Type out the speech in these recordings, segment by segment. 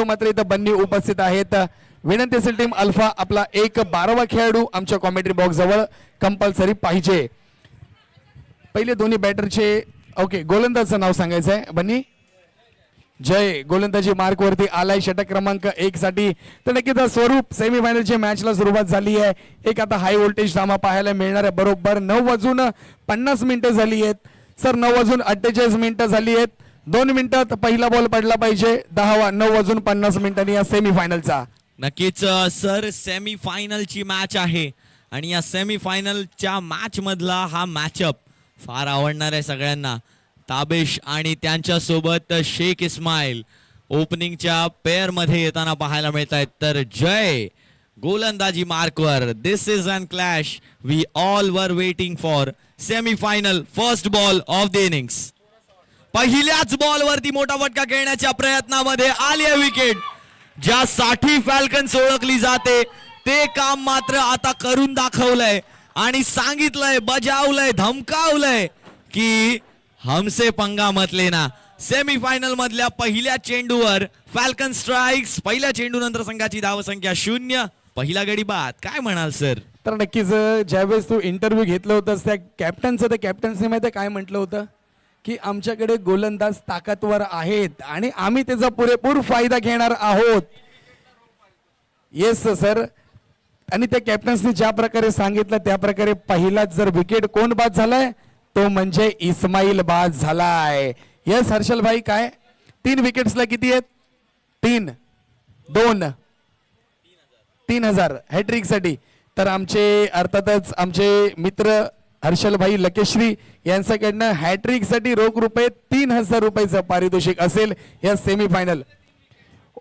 मात्र इथं बन्नी उपस्थित आहेत. विनंती असेल टीम अल्फा आपला एक 12वा खेळाडू आमच्या कॉमेंट्री बॉक्स जवळ कंपल्सरी पाहिजे. पहिले दोन्ही बॅटरचे ओके गोलंदाजचं नाव सांगायचं आहे. बन्नी जय गोलंदाजी मार्क वरती आलाय षटक क्रमांक 1 साठी. तर नक्कीच स्वरूप सेमीफायनलच्या मॅचला सुरुवात झाली आहे. एक आता हाय व्होल्टेज ड्रामा पाहायला मिळणार आहे. बरोबर 9:50 झाली आहेत सर. 9:48 झाली आहेत. 2 मिनिटात पहिला बॉल पडला पाहिजे. 9:50 या सेमीफायनलचा. नक्कीच सर सेमीफायनलची मॅच आहे आणि या सेमीफायनलच्या मॅच मधला हा मॅचअप फार आवडणार आहे सगळ्यांना. ताबेश आणि त्यांच्या सोबत शेख इस्माईल ओपनिंगच्या पेअर मध्ये येताना पाहायला मिळत आहेत. तर जय गोलंदाजी मार्कवर this is an clash we all were waiting for. Semifinal first ball of the innings. पहिल्याच बॉल वरती मोठा फटका खेळण्याच्या प्रयत्नामध्ये आली आहे विकेट. ज्यासाठी फॅल्कन्स ओळखली जाते ते काम मात्र आता करून दाखवलंय आणि सांगितलंय, बजावलंय, धमकावलंय की हमसे पंगा मत लेना. सेमीफायनल मधल्या पहिल्या चेंडूवर फॅल्कन स्ट्राइक्स. पहिल्या चेंडू नंतर संघाची धावसंख्या 0. पहिला गडी बाद. काय म्हणाल सर? तर नक्कीच ज्यावेळेस तू इंटरव्ह्यू घेतलं होतं त्या कॅप्टनचं, त्या कॅप्टन्सने माहिती काय म्हटलं होतं की आमच्याकडे गोलंदाज ताकदवर आहेत आणि आम्ही त्याचा पुरेपूर फायदा घेणार आहोत. Yes sir. आणि त्या कॅप्टन्सने ज्या प्रकारे सांगितलं त्या प्रकारे पहिलाच जर विकेट कोण बाद झालाय तो म्हणजे इस्माईल बाद झालाय. येस हर्षल भाई काय 3 विकेट्सला किती आहेत? 3 2 3000 हॅट्रिक साठी. तर आमचे अर्थातच आमचे मित्र हर्षल भाई लकेश्री यांच्याकडनं हॅट्रिक साठी रोख रुपये 3000 रुपयाचं पारितोषिक असेल. या सेमीफायनल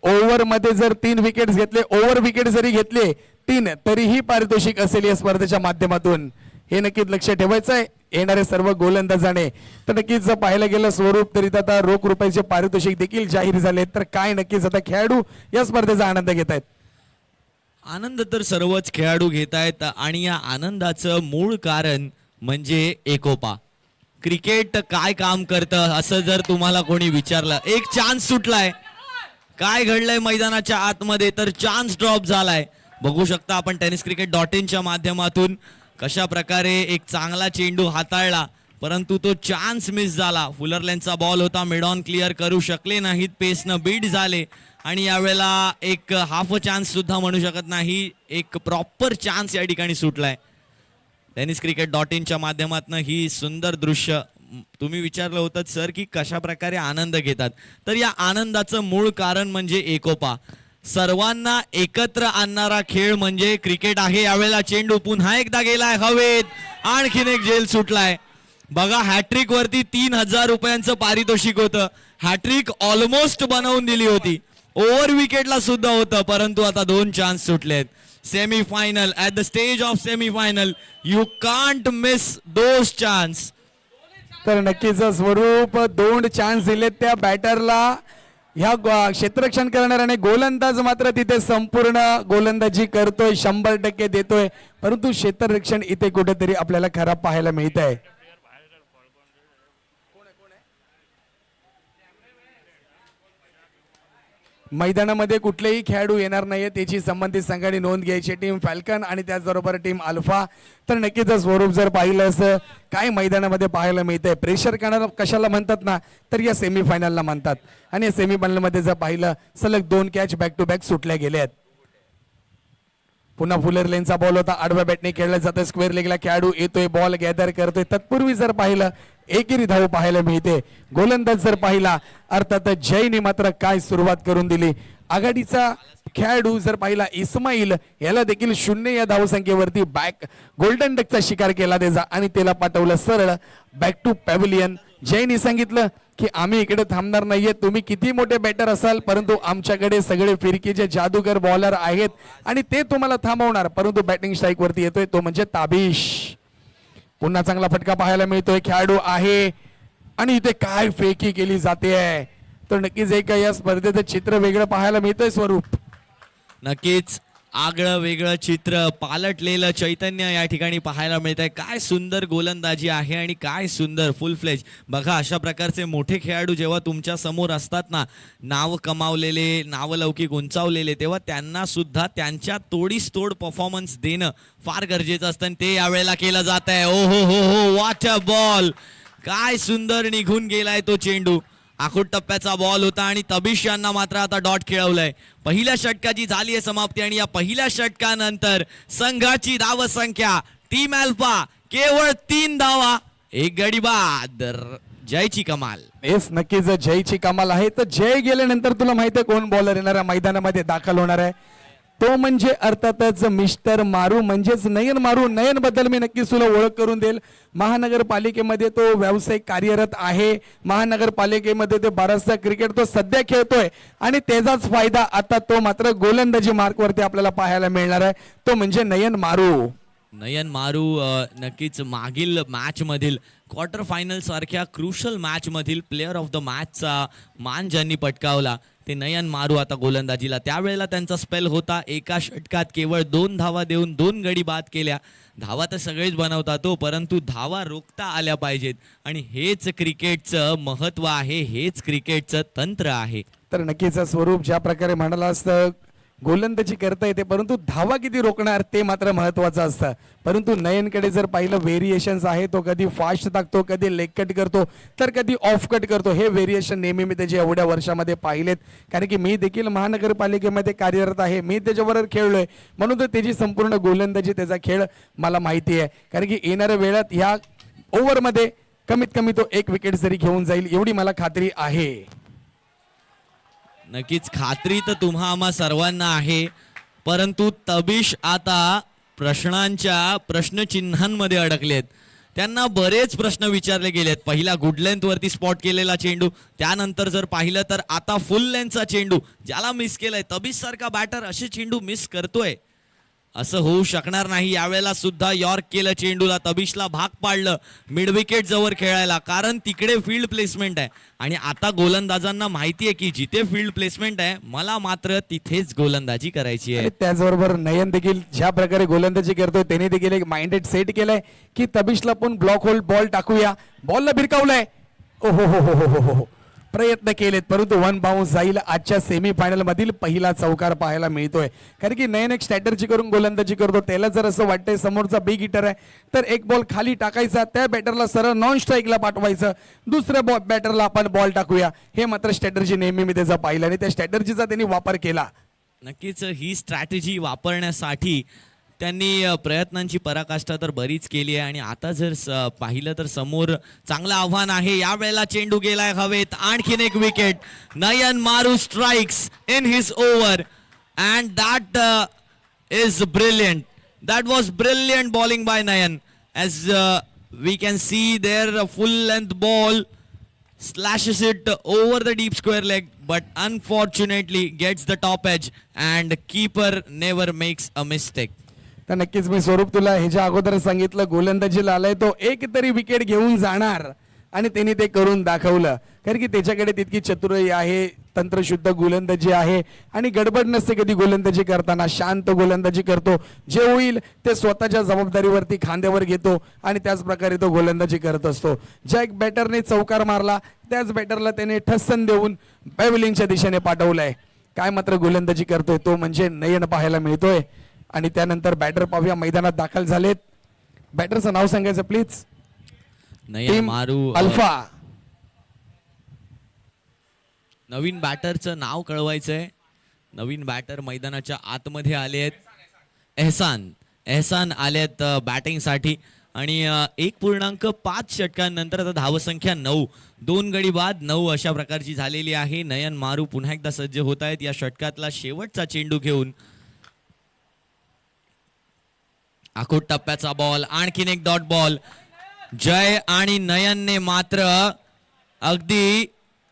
ओव्हर मध्ये जर 3 विकेट्स घेतले, ओव्हर विकेट जरी घेतले 3 तरीही पारितोषिक असेल या स्पर्धेच्या माध्यमातून. हे नक्कीच लक्ष ठेवायचं आहे येणारे सर्व गोलंदाजाने. तर नक्कीच पाहायला गेलं स्वरूप तरी आता रोख रुपयाचे पारितोषिक देखील जाहीर झाले. तर काय नक्कीच आता खेळाडू या स्पर्धेचा आनंद घेत आहेत. आनंद तर सर्वच खेळाडू घेत आहेत आणि या आनंदाचं मूळ कारण म्हणजे एकोपा. क्रिकेट काय काम करतं असं जर तुम्हाला कोणी विचारलं, एक चान्स सुटलाय, काय घडलंय मैदानाच्या आतमध्ये, तर चान्स ड्रॉप झालाय. बघू शकता आपण tenniscricket.in च्या माध्यमातून कशा प्रकारे एक चांगला चेंडू हाताळला परंतु तो चान्स मिस झाला. फुलरलेनचा बॉल होता, मिड ऑन क्लिअर करू शकले नाहीत, पेसनं बीट झाले आणि यावेळेला एक हाफ चान्स सुद्धा म्हणू शकत नाही, एक प्रॉपर चान्स या ठिकाणी सुटलाय. tenniscricket.in च्या माध्यमातून ही सुंदर दृश्य तुम्ही विचारलं होतं सर की कशा प्रकारे आनंद घेतात. तर या आनंदाचं मूळ कारण म्हणजे एकोपा. सर्वांना एकत्र आणणारा खेळ म्हणजे क्रिकेट आहे. यावेळेला चेंडू पुन्हा एकदा गेलाय हवेत, आणखीन एक झेल सुटलाय. बघा हॅट्रिक वरती 3000 रुपयांचं पारितोषिक होतं. हॅट्रिक ऑलमोस्ट बनवून दिली होती, ओव्हर विकेटला सुद्धा होतं, परंतु आता 2 चान्स सुटलेत. Semifinal at the stage of semifinal you can't miss those chances. तर नक्कीच स्वरूप 2 चान्स दिलेत त्या बॅटरला. ह्या क्षेत्ररक्षण करणाऱ्याने गोलंदाज मात्र तिथे संपूर्ण गोलंदाजी करतोय, 100% देतोय, परंतु क्षेत्ररक्षण इथे कुठेतरी आपल्याला खराब पाहायला मिळत आहे. मैदानामध्ये कुठलेही खेळाडू येणार नाहीये त्याची संबंधित संघाने नोंद घ्यायची. टीम फॅल्कन आणि त्याचबरोबर टीम अल्फा. तर नक्कीच स्वरूप जर पाहिलं असं काय मैदानामध्ये पाहायला मिळतंय, प्रेशर करणारा कशाला म्हणतात ना, तर या सेमीफायनलला म्हणतात. आणि या सेमीफायनलमध्ये जर पाहिलं सलग 2 कॅच बॅक टू बॅक सुटल्या गेल्या आहेत. पुन्हा फुलर लेनचा बॉल होता, आडव्या बॅटने खेळला जातं, स्क्वेअर लेगला खेळाडू येतोय, बॉल गॅदर करतोय. तत्पूर्वी जर पाहिलं एकेरी धाव पाहायला मिळते. गोलंदाज जर पाहिला अर्थात जयने मात्र काय सुरुवात करून दिली. आघाडीचा खेळाडू जर पाहिला इस्माईल याला देखील 0 या धावसंख्येवरती बॅक गोल्डन डकचा शिकार केला त्याचा आणि त्याला पाठवलं सरळ बॅक टू पॅव्हिलियन. जयने सांगितलं की आम्ही इकडे थांबणार नाहीये, तुम्ही किती मोठे बॅटर असाल परंतु आमच्याकडे सगळे फिरकीचे जादूगर बॉलर आहेत आणि ते तुम्हाला थांबवणार. परंतु बॅटिंग स्ट्राईक वरती येतोय तो म्हणजे ताबिश. पुन्हा चांगला फटका पाहायला मिळतोय, खेळाडू आहे आणि इथे काय फेकी केली जाते. तर नक्कीच एक या स्पर्धेचं चित्र वेगळं पाहायला मिळतंय स्वरूप. नक्कीच आगळं वेगळं चित्र, पालटलेलं चैतन्य या ठिकाणी पाहायला मिळत आहे. काय सुंदर गोलंदाजी आहे आणि काय सुंदर फुल फ्लेज. बघा अशा प्रकारचे मोठे खेळाडू जेव्हा तुमच्या समोर असतात ना, नाव कमावलेले, नावलौकिक उंचावलेले, तेव्हा त्यांना सुद्धा त्यांच्या तोडीस तोड परफॉर्मन्स देणं फार गरजेचं असतं आणि ते यावेळेला केलं जात आहे. ओ हो हो हो, व्हॉट अ बॉल. काय सुंदर निघून गेलाय तो चेंडू. आखूड टप्प्याचा बॉल होता आणि तबिश यांना मात्र आता डॉट खेळवलंय. पहिल्या षटकाची झाली आहे समाप्ती आणि या पहिल्या षटकानंतर संघाची धावसंख्या टीम अल्फा केवळ 3 धावा, 1 गडी बाद. जयची कमाल. येस, नक्कीच जयची कमाल आहे. तर जय गेल्यानंतर तुला माहिती आहे कोण बॉलर येणाऱ्या मैदानामध्ये दाखल होणार आहे? तो म्हणजे अर्थातच मिस्टर मारू, म्हणजेच नयन मारू. नयन बद्दल मी नक्कीच तुला ओळख करून देईल. महानगरपालिकेमध्ये तो व्यावसायिक कार्यरत आहे. महानगरपालिकेमध्ये ते बराचसा क्रिकेट तो सध्या खेळतोय आणि त्याचाच फायदा आता तो मात्र गोलंदाजी मार्कवरती आपल्याला पाहायला मिळणार आहे. तो म्हणजे नयन मारू. नयन मारू नक्कीच मागील मॅच मधील क्वार्टर फायनल सारख्या क्रुशल मॅच मधील प्लेअर ऑफ द मॅचचा मान ज्यांनी पटकावला ते नयन मारू आता गोलंदाजीला. त्यावेळेला त्यांचा स्पेल होता. एका षटकात केवळ 2 धावा देऊन 2 गडी बाद केल्या. धावा तर सगळेच बनवतात तो, परंतु धावा रोखता आल्या पाहिजेत आणि हेच क्रिकेटचं महत्व आहे, हेच क्रिकेटचं तंत्र आहे. तर नक्कीच स्वरूप ज्या प्रकारे म्हणाला असतं गोलंदाजी करता येते, परंतु धावा किती रोखणार ते मात्र महत्वाचं असतं. परंतु नयनकडे जर पाहिलं व्हेरिएशन्स आहे, तो कधी फास्ट टाकतो, कधी लेग कट करतो, तर कधी ऑफ कट करतो. हे व्हेरिएशन नेहमी मी त्याच्या एवढ्या वर्षामध्ये पाहिलेत, कारण की मी देखील महानगरपालिकेमध्ये कार्यरत आहे. मी त्याच्याबरोबर खेळलोय, म्हणून तर त्याची संपूर्ण गोलंदाजी, त्याचा खेळ मला माहिती आहे. कारण की येणाऱ्या वेळात ह्या ओव्हरमध्ये कमीत कमी तो 1 विकेट जरी घेऊन जाईल एवढी मला खात्री आहे. नक्कीच खात्री तर तुम्हा आम्हा सर्वांना आहे, परंतु तबिश आता प्रश्नचिन्हांमध्ये अडकलेत. त्यांना बरेच प्रश्न विचारले गेलेत. पहिला गुड लेंथ वरती स्पॉट केलेला चेंडू, त्यानंतर जर पाहिलं तर आता फुल लेंथचा चेंडू ज्याला मिस केलाय. तबिश सारखा बॅटर असे चेंडू मिस करतोय असं होऊ शकणार नाही. यावेळेला सुद्धा यॉर्क केलं चेंडूला, तबिशला भाग पाडलं मिड विकेट जवळ खेळायला, कारण तिकडे फील्ड प्लेसमेंट आहे आणि आता गोलंदाजांना माहिती आहे की जिथे फील्ड प्लेसमेंट आहे मला मात्र तिथेच गोलंदाजी करायची आहे. त्याचबरोबर नयन देखील ज्या प्रकारे गोलंदाजी करतोय त्याने देखील एक माइंडेड सेट केलंय की तबिशला पण ब्लॉक होल्ड बॉल टाकूया. बॉलला भिरकावलंय, ओ हो हो हो हो हो, प्रयत्न केलेत, परंतु 1 बाउन्स जाईल. आजच्या सेमीफायनल मधील पहिला चौकार पाहायला मिळतोय, कारण की नयन एक स्ट्रॅटर्जी करून गोलंदाजी करतो. त्याला जर असं वाटतंय समोरचा बिग हिटर आहे तर एक बॉल खाली टाकायचा, त्या बॅटरला सरळ नॉन स्ट्राईकला पाठवायचं, दुसऱ्या बॅटरला आपण बॉल टाकूया. हे मात्र स्ट्रॅटर्जी नेहमी मी त्याचा पाहिलं आणि त्या स्ट्रॅटर्जीचा त्यांनी वापर केला. नक्कीच ही स्ट्रॅटेजी वापरण्यासाठी त्यांनी प्रयत्नांची पराकाष्ठा तर बरीच केली आहे आणि आता जर पाहिलं तर समोर चांगलं आव्हान आहे. यावेळेला चेंडू गेलाय हवेत, आणखीन 1 wicket. Nayan Maru strikes in his over and that is brilliant. That was brilliant bowling by Nayan. As we can see there full length ball slashes it over the deep square leg but unfortunately gets the top edge and keeper never makes a mistake. तर नक्कीच मी स्वरूप तुला ह्याच्या अगोदर सांगितलं गोलंदाजीला आलाय तो एक तरी विकेट घेऊन जाणार आणि त्यांनी ते करून दाखवलं, कारण की त्याच्याकडे तितकी चतुराई आहे, तंत्रशुद्ध गोलंदाजी आहे आणि गडबड नसते कधी गोलंदाजी करताना. शांत गोलंदाजी करतो, जे होईल ते स्वतःच्या जबाबदारीवरती खांद्यावर घेतो आणि त्याच प्रकारे तो गोलंदाजी करत असतो. ज्या एक बॅटरने चौकार मारला त्याच बॅटरला त्याने ठस्सन देऊन पॅव्हलियनच्या दिशेने पाठवलंय. काय मात्र गोलंदाजी करतोय तो म्हणजे नयन पाहायला मिळतोय. आणि त्यानंतर बॅटर पाहूया मैदानात दाखल झालेत. बॅटरचं नाव सांगायचं प्लीज. नयन मारू अल्फा. नवीन बॅटरचं नाव कळवायचंय. नवीन बॅटर मैदानाच्या आतमध्ये आले आहेत. एहसान आलेत बॅटिंगसाठी आणि 1.5 षटकांनंतर आता धावसंख्या 9, 2 गडी बाद 9 अशा प्रकारची झालेली आहे. नयन मारू पुन्हा एकदा सज्ज होत आहेत या षटकातला शेवटचा चेंडू घेऊन. आखूड टप्प्याचा बॉल, आणखीन 1 डॉट बॉल. जय आणि नयनने मात्र अगदी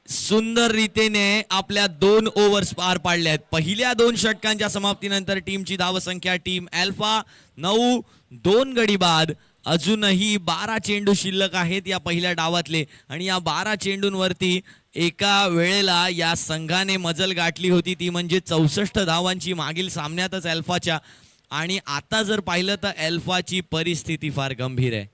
सुंदर रीतीने आपल्या 2 ओव्हर्स पार पाडल्या आहेत. पहिल्या 2 षटकांच्या समाप्तीनंतर टीमची धावसंख्या टीम अल्फा 9, 2 गडी बाद अजूनही 12 चेंडू शिल्लक आहेत या पहिल्या डावातले आणि या 12 चेंडूंवरती एका वेळेला या संघाने मजल गाठली होती ती म्हणजे 64 धावांची मागील सामन्यातच अल्फाच्या. आणि आता जर पाहिलं तर अल्फाची परिस्थिती फार गंभीर आहे.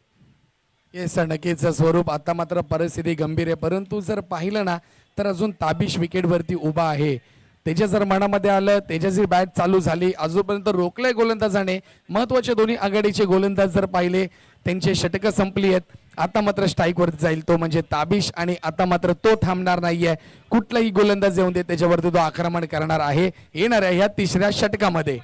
येस सर, नक्कीच स्वरूप आता मात्र परिस्थिती गंभीर आहे. परंतु जर पाहिलं ना तर अजून ताबिश विकेटवरती उभा आहे. त्याच्या जर मनामध्ये आलं, त्याच्याची बॅट चालू झाली, अजूनपर्यंत रोखलंय गोलंदाजाने. महत्वाचे दोन्ही आघाडीचे गोलंदाज जर पाहिले त्यांचे षटकं संपली आहेत. आता मात्र स्ट्राईकवरती जाईल तो म्हणजे ताबिश आणि आता मात्र तो थांबणार नाहीये. कुठलाही गोलंदाज येऊन दे त्याच्यावरती तो आक्रमण करणार आहे येणार आहे ह्या तिसऱ्या षटकामध्ये.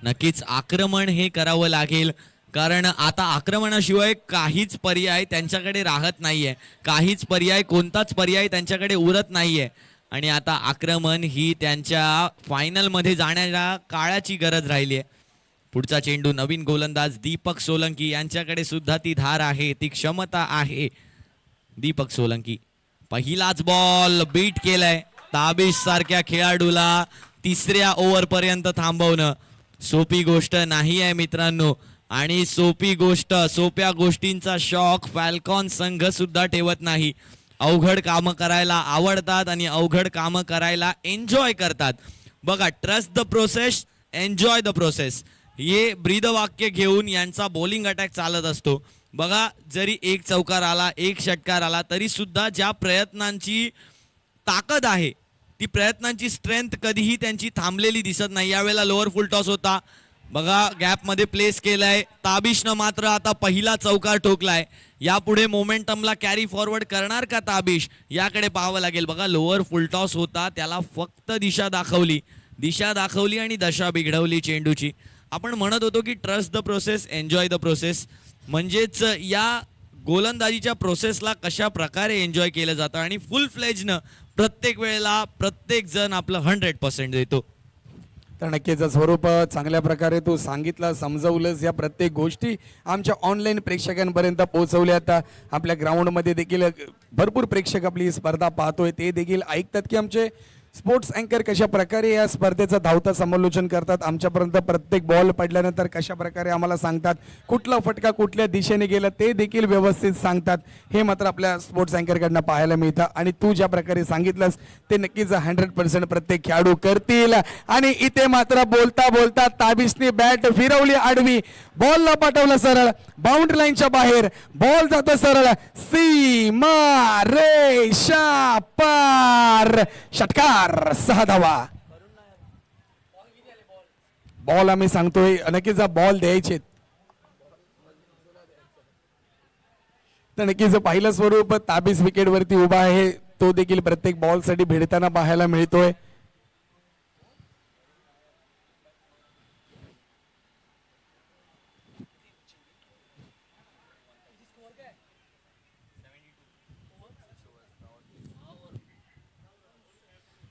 नक्कीच आक्रमण हे करावं लागेल कारण आता आक्रमणाशिवाय काहीच पर्याय त्यांच्याकडे राहत नाहीये. काहीच पर्याय, कोणताच पर्याय त्यांच्याकडे उरत नाहीये आणि आता आक्रमण ही त्यांच्या फायनल मध्ये जाण्याच्या काळाची गरज राहिली आहे. पुढचा चेंडू नवीन गोलंदाज दीपक सोलंकी यांच्याकडे सुद्धा ती धार आहे, ती क्षमता आहे. दीपक सोलंकी पहिलाच बॉल बीट केलाय. ताबिश सारख्या खेळाडूला तिसऱ्या ओव्हर पर्यंत थांबवणं सोपी गोष्ट नाही आहे मित्रांनो. आणि सोप्या गोष्टींचा शॉक फॅल्कॉन संघ सुद्धा ठेवत नाही. अवघड कामं करायला आवडतात आणि अवघड कामं करायला एन्जॉय करतात. बघा, trust the process, enjoy the process, हे ब्रीदवाक्य घेऊन यांचा बॉलिंग अटॅक चालत असतो. बघा, जरी एक चौकार आला, एक षटकार आला तरी सुद्धा ज्या प्रयत्नांची ताकद आहे ती प्रयत्नांची स्ट्रेंथ कधीही त्यांची थांबलेली दिसत नाही. यावेळेला लोअर फुल टॉस होता, बघा गॅप मध्ये प्लेस केलाय. ताबिशनं मात्र आता पहिला चौकार ठोकलाय. यापुढे मोमेंटमला कॅरी फॉरवर्ड करणार का ताबिश, याकडे पाहावं लागेल. बघा, लोअर फुल टॉस होता, त्याला फक्त दिशा दाखवली आणि दशा बिघडवली चेंडूची. आपण म्हणत होतो की trust the process, enjoy the process, म्हणजेच या गोलंदाजीच्या प्रोसेसला कशा प्रकारे एन्जॉय केलं जातं आणि फुल फ्लेजनं प्रत्येक वेळेला प्रत्येक जण आपलं 100% देतो. तर नक्कीच स्वरूप चांगल्या प्रकारे तू सांगितलं, समजवलंस. या प्रत्येक गोष्टी आमच्या ऑनलाईन प्रेक्षकांपर्यंत पोहोचवल्यात. आपल्या ग्राउंडमध्ये देखील भरपूर प्रेक्षक आपली स्पर्धा पाहतोय, ते देखील ऐकतात की आमचे स्पोर्ट्स अँकर कशा प्रकारे या स्पर्धेचं धावतं समालोचन करतात. आमच्यापर्यंत प्रत्येक बॉल पडल्यानंतर कशा प्रकारे आम्हाला सांगतात, कुठला फटका कुठल्या दिशेने गेला ते देखील व्यवस्थित सांगतात. हे मात्र आपल्या स्पोर्ट्स अँकरकडनं पाहायला मिळतं आणि तू ज्या प्रकारे सांगितलंस ते नक्कीच 100% प्रत्येक खेळाडू करतील. आणि इथे मात्र बोलता बोलता ताबिशने बॅट फिरवली आडवी, बॉलला पाठवलं सरळ बाउंड्री लाईनच्या बाहेर, बॉल जातो सरळ सीमा रेषा पार, षटकार, 6 धावा. बॉल आम्ही सांगतोय नक्कीच बॉल द्यायचे. तर नक्कीच पहिलं स्वरूप ताबीज विकेट वरती उभा आहे, तो देखील प्रत्येक बॉल साठी भिडताना पाहायला मिळतोय.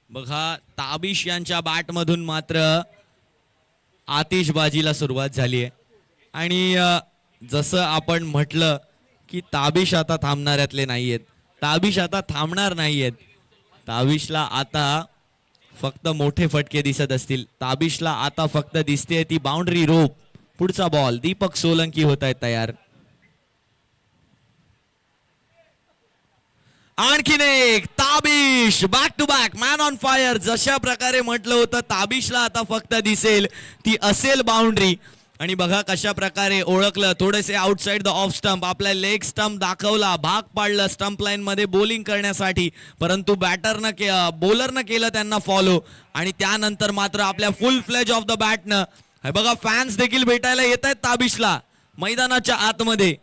बघा, ताबिश यांच्या बॅट मधून मात्र आतिषबाजीला सुरुवात झाली आहे आणि जसं आपण म्हटलं की ताबिश आता थांबणाऱ्यातले नाहीयेत, ताबिश आता थांबणार नाहीयेत. ताबिशला आता फक्त मोठे फटके दिसत असतील, ताबिशला आता फक्त दिसते ती बाउंड्री रोप. पुढचा बॉल दीपक सोलंकी होत आहेत तयार. आणखीन एक Tabish, back to back man on fire. जशा प्रकारे म्हटलं होतं ताबिशला आता फक्त दिसेल ती असेल बाउंड्री. आणि बघा कशा प्रकारे ओळखलं, थोडेसे आउटसाइड द ऑफ स्टंप, आपला लेग स्टंप दाखवला, भाग पाडलं स्टंप लाईन मध्ये बॉलिंग करण्यासाठी, परंतु बॉलरनं केलं त्यांना फॉलो. आणि त्यानंतर मात्र आपल्या फुल फ्लेज ऑफ द बॅटनं हे बघा फॅन्स देखील भेटायला येत आहेत ताबिशला मैदानाच्या आतमध्ये.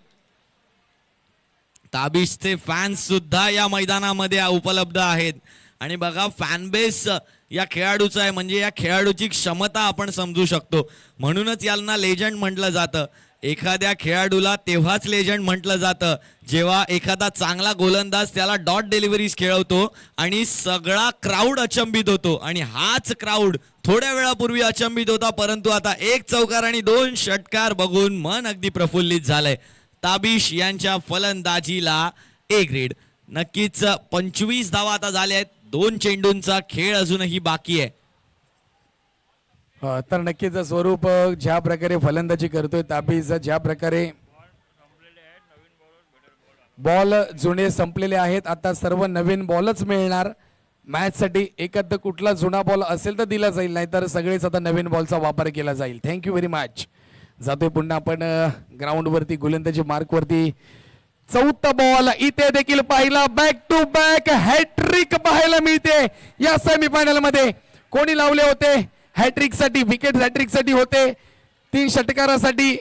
ताबिशचे फॅन्स सुद्धा या मैदानामध्ये उपलब्ध आहेत. आणि बघा फॅन बेस या खेळाडूचा आहे, म्हणजे या खेळाडूची क्षमता आपण समजू शकतो. म्हणूनच यांना लेजंड म्हटलं जातं. एखाद्या खेळाडूला तेव्हाच लेजंड म्हटलं जातं जेव्हा एखादा चांगला गोलंदाज त्याला डॉट डिलिव्हरीज खेळवतो आणि सगळा क्राऊड अचंबित होतो. आणि हाच क्राऊड थोड्या वेळापूर्वी अचंबित होता, परंतु आता एक चौकार आणि 2 षटकार बघून मन अगदी प्रफुल्लित झालंय. ताबिश यांच्या फलंदाजीला ए ग्रेड. नक्कीच 25 धावा आता झाल्या आहेत, 2 चेंडूंचा खेळ अजूनही बाकी आहे. तर नक्कीच स्वरूप ज्या प्रकारे फलंदाजी करतोय ताबीज, ज्या प्रकारे बॉल जुने संपलेले आहेत, आता सर्व नवीन बॉलच मिळणार मॅच साठी. एखादा कुठला जुना बॉल असेल तर दिला जाईल, नाहीतर सगळेच आता नवीन बॉलचा वापर केला जाईल. Thank you very much. जातोय पुन्हा आपण ग्राउंड वरती, गोलंदाजी मार्क वरती. चौथा बॉल इथे देखील पाहिला, बॅक टू बॅक हॅट्रिक पाहायला मिळते या सेमीफायनल मध्ये. कोणी लावले होते हॅट्रिक साठी, विकेट हॅट्रिक साठी होते, 3 षटकारासाठी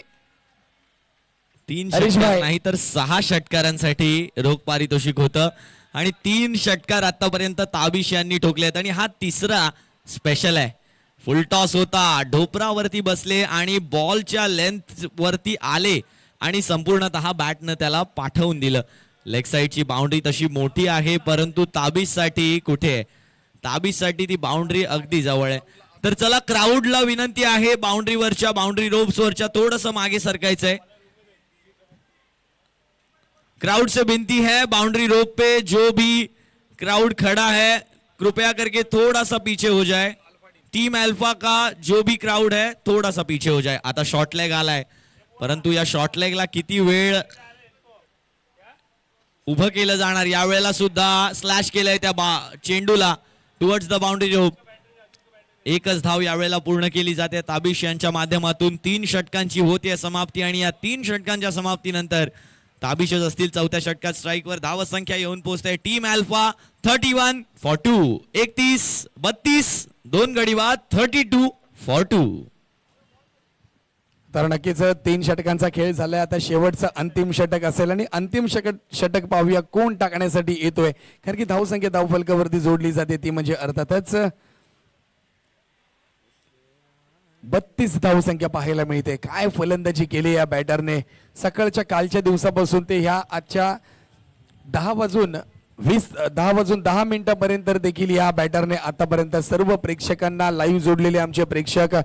3 हरीश षटकार भाई. नाही तर 6 षटकारांसाठी रोख पारितोषिक होतं आणि 3 षटकार आतापर्यंत ताबिश यांनी ठोकले आहेत आणि हा तिसरा स्पेशल आहे. फुल टॉस होता, ढोपरावरती बसले आणि बॉलच्या लेंथ वरती आले आणि संपूर्णतः बॅटनं त्याला पाठवून दिलं. लेग साईडची बाउंड्री तशी मोठी आहे, परंतु ताबिजसाठी कुठे आहे? ताबिजसाठी ती बाउंड्री अगदी जवळ आहे. तर चला, क्राऊडला विनंती आहे बाउंड्रीवरच्या, बाउंड्री रोप्सवरच्या थोडस मागे सरकायचंय. क्राउड से विनती है, बाउंड्री रोप पे जो भी क्राउड खड़ा है कृपया करके थोड़ा सा पीछे हो जाए. टीम अल्फा का जो भी क्राउड है थोड़ा सा पीछे हो जाए. आता शॉर्ट लेग आलाय, परंतु या शॉर्ट लेगला किती वेळ उभं केलं जाणार. यावेळेला सुद्धा स्लॅश केलंय त्या चेंडूला टुवर्ड्स द बाउंड्री रोप. एकच धाव यावेळेला पूर्ण केली जाते ताबिश यांच्या माध्यमातून. 3 षटकांची होते समाप्ती आणि या 3 षटकांच्या समाप्तीनंतर ताबिशच असतील चौथ्या षटकात स्ट्राईकवर. धाव संख्या येऊन पोहोचते टीम अल्फा 31 फॉर 2, 31-32, 2 गडी बाद 32 फॉर 2. तर नक्कीच 3 षटकांचा खेळ झालाय. आता शेवटचं अंतिम षटक असेल आणि अंतिम षटक पाहूया कोण टाकण्यासाठी येतोय, कारण की धावसंख्या धावफलकावरती जोडली जाते, ती म्हणजे अर्थातच 32 धावसंख्या पाहायला मिळते. काय फलंदाजी केली या बॅटरने. सकाळच्या कालच्या दिवसापासून ते ह्या आजच्या 10 वाजून 10 मिनिटापर्यंत देखील या बॅटरने आतापर्यंत सर्व प्रेक्षकांना लाईव्ह जोडलेले आमचे प्रेक्षक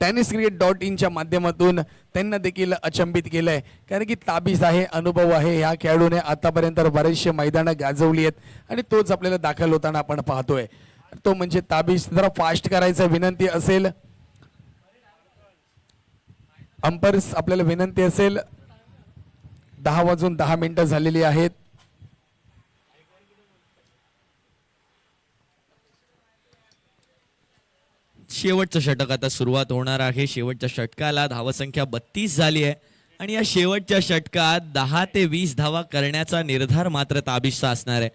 tenniscricket.in च्या माध्यमातून त्यांना देखील अचंबित केलंय, कारण की ताबीज आहे, अनुभव आहे. ह्या खेळाडूने आतापर्यंत बरेचसे मैदानं गाजवली आहेत आणि तोच आपल्याला दाखल होताना आपण पाहतोय, तो म्हणजे ताबीज. जरा फास्ट करायचं विनंती असेल अंपर्स, आपल्याला विनंती असेल. 10 वाजून 10 मिनिटं झालेली आहेत. शेवटचं षटक आता सुरुवात होणार आहे. शेवटच्या षटकाला धावसंख्या 32 झाली आहे आणि या शेवटच्या षटकात 10 ते 20 धावा करण्याचा निर्धार मात्र ताबिशचा असणार आहे,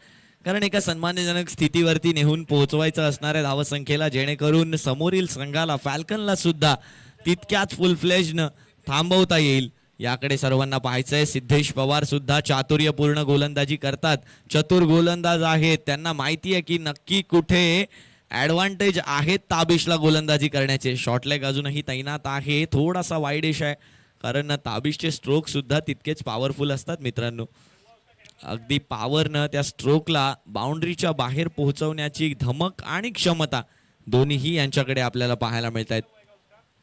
कारण एका सन्मानजनक स्थितीवरती नेहून पोहोचवायचं असणार आहे धावसंख्येला, जेणेकरून समोरील संघाला फॅल्कनला सुद्धा तितक्याच फुल फ्लेजनं थांबवता येईल. याकडे सर्वांना पाहायचंय. सिद्धेश पवार सुद्धा चातुर्यपूर्ण गोलंदाजी करतात, चतुर गोलंदाज आहेत. त्यांना माहिती आहे की नक्की कुठे ऍडव्हान्टेज आहेत ताबिशला गोलंदाजी करण्याचे. शॉर्ट लेग अजूनही तैनात आहे, थोडासा वाईडिश आहे, कारण ताबिशचे स्ट्रोक सुद्धा तितकेच पॉवरफुल असतात मित्रांनो. अगदी पॉवरनं त्या स्ट्रोकला बाउंड्रीच्या बाहेर पोहोचवण्याची धमक आणि क्षमता दोन्हीही यांच्याकडे आपल्याला पाहायला मिळत आहेत.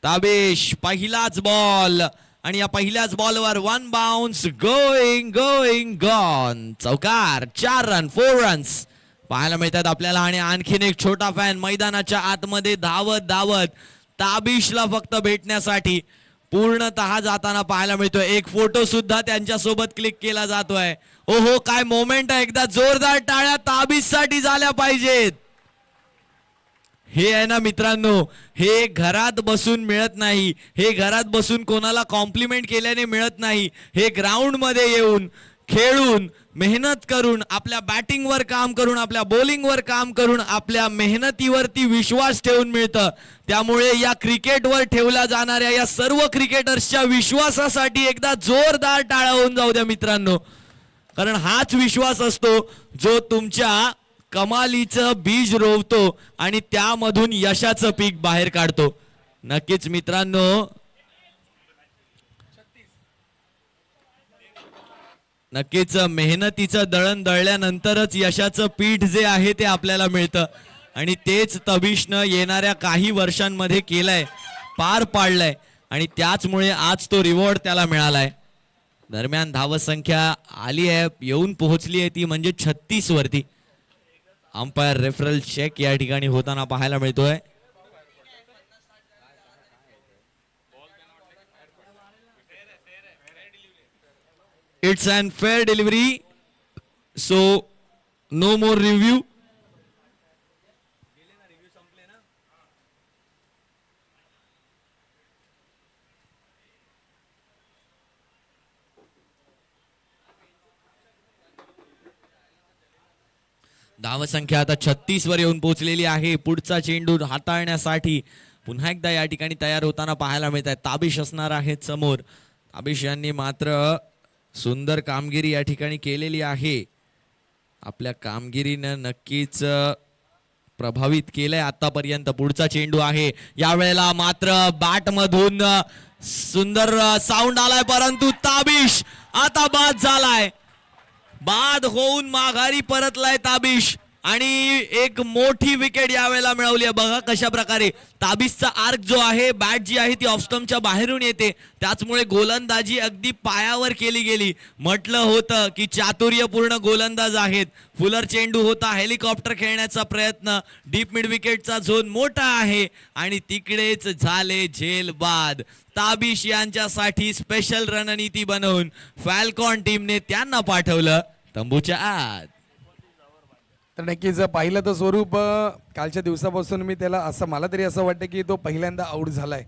ताबिश पहिलाच बॉल आणि या पहिल्याच बॉलवर 1 बाउन्स, गोइंग गॉन. चौकार, 4 रन, 4 रन्स पाहायला मिळतात आपल्याला. आणि आणखीन एक छोटा फॅन मैदानाच्या आतमध्ये धावत ताबिशला फक्त भेटण्यासाठी पूर्णतः जाताना पाहायला मिळतोय. एक फोटो सुद्धा त्यांच्या सोबत क्लिक केला जातोय. ओहो, काय मोमेंट आहे. एकदा जोरदार टाळ्या ताबिशसाठी झाल्या पाहिजेत. हे आहे ना मित्रांनो, हे घरात बसून मिळत नाही, हे घरात बसून कोणाला कॉम्प्लिमेंट केल्याने मिळत नाही. हे ग्राउंड मध्ये येऊन खेळून मेहनत करून, आपल्या बॅटिंगवर काम करून, आपल्या बॉलिंगवर काम करून, आपल्या मेहनतीवरती विश्वास ठेवून मिळतं. त्यामुळे या क्रिकेटवर ठेवल्या जाणाऱ्या या सर्व क्रिकेटर्सच्या विश्वासासाठी एकदा जोरदार टाळ्या होऊन जाऊ द्या मित्रांनो, कारण हाच विश्वास असतो जो तुमच्या कमालीचं बीज रोवतो आणि त्यामधून यशाचं पीक बाहेर काढतो. नक्कीच मित्रांनो, नक्कीच मेहनतीचं दळण दळल्यानंतरच यशाचं पीठ जे आहे ते आपल्याला मिळतं आणि तेच ताबिशनं येणाऱ्या काही वर्षांमध्ये केलंय, पार पाडलंय आणि त्याचमुळे आज तो रिवॉर्ड त्याला मिळालाय. दरम्यान धावसंख्या आली आहे, येऊन पोहोचली आहे ती म्हणजे 36 वरती. अंपायर रेफरल चेक या ठिकाणी होताना पाहायला मिळतोय. It's and fair delivery so no more review. धावसंख्या आता 36 वर येऊन पोहोचलेली आहे. पुढचा चेंडू हाताळण्यासाठी पुन्हा एकदा या ठिकाणी तयार होताना पाहायला मिळत आहे. ताबिश असणार आहेत समोर. ताबिश यांनी मात्र सुंदर कामगिरी या ठिकाणी केलेली आहे. आपल्या कामगिरीनं नक्कीच प्रभावित केलंय आतापर्यंत. पुढचा चेंडू आहे यावेळेला मात्र बॅट मधून सुंदर साऊंड आलाय, परंतु ताबिश आता बाद झालाय. बाद होऊन माघारी परतलाय ताबिश आणि एक मोठी विकेट यावेळेला मिळवली आहे. बघा कशा प्रकारे ताबिशचा आर्क जो आहे, बॅट जी आहे ती ऑफस्टम्पच्या बाहेरून येते, त्याचमुळे गोलंदाजी अगदी पायावर केली गेली. म्हटलं होतं की चातुर्यपूर्ण गोलंदाज आहेत. फुलर चेंडू होता, हेलिकॉप्टर खेळण्याचा प्रयत्न, डीप मिड विकेटचा झोन मोठा आहे आणि तिकडेच झाले झेल बाद. ताबिश यांच्यासाठी स्पेशल रणनीती बनवून फॅल्कॉन टीमने त्यांना पाठवलं तंबूच्या आत. तर नक्कीच पाहिलं तर स्वरूप कालच्या दिवसापासून मी त्याला असं, मला तरी असं वाटतं की तो पहिल्यांदा आऊट झालाय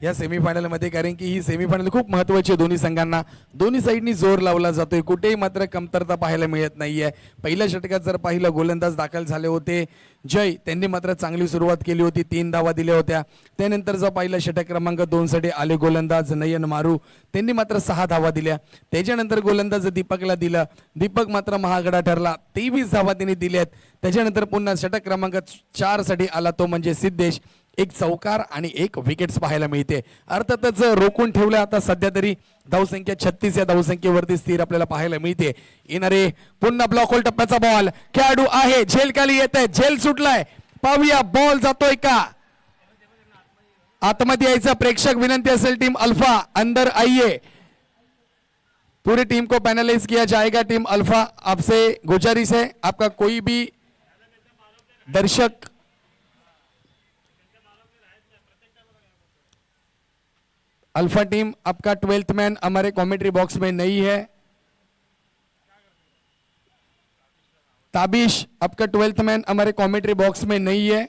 या सेमीफायनलमध्ये, कारण की ही सेमीफायनल खूप महत्त्वाची आहे दोन्ही संघांना. दोन्ही साईडनी जोर लावला जातोय, कुठेही मात्र कमतरता पाहायला मिळत नाहीये. पहिल्या षटकात जर पाहिलं गोलंदाज दाखल झाले होते जय, त्यांनी मात्र चांगली सुरुवात केली होती, 3 धावा दिल्या होत्या. त्यानंतर जर पाहिलं षटक क्रमांक 2 साठी आले गोलंदाज नयन मारू, त्यांनी मात्र 6 धावा दिल्या. त्याच्यानंतर गोलंदाज दीपकला दिला, दीपक मात्र महागडा ठरला, 23 धावा त्यांनी दिल्यात. त्याच्यानंतर पुन्हा षटक क्रमांक 4 साठी आला तो म्हणजे सिद्धेश, 1 चौकार आणि 1 विकेट्स पाहायला मिळते. अर्थातच रोखून ठेवलं आता सध्या तरी धावसंख्या 36 या धावसंख्येवरती स्थिर आपल्याला पाहायला मिळते. येणारे पुन्हा ब्लॉक होल टप्प्याचा बॉल, खेळाडू आहे, झेल खाली येत आहे, झेल सुटलाय, पाहूया बॉल जातोय का. आतमध्ये यायचा प्रेक्षक विनंती असेल, टीम अल्फा अंदर आइए, पूरी टीम को पैनलाइज किया जाएगा. टीम अल्फा आपसे गुजारिश है, आपका कोई भी दर्शक अल्फा टीम आपका 12th मैन हमारे कमेंट्री बॉक्स में नहीं है. ताबिश आपका 12th मैन हमारे कमेंट्री बॉक्स में नहीं है.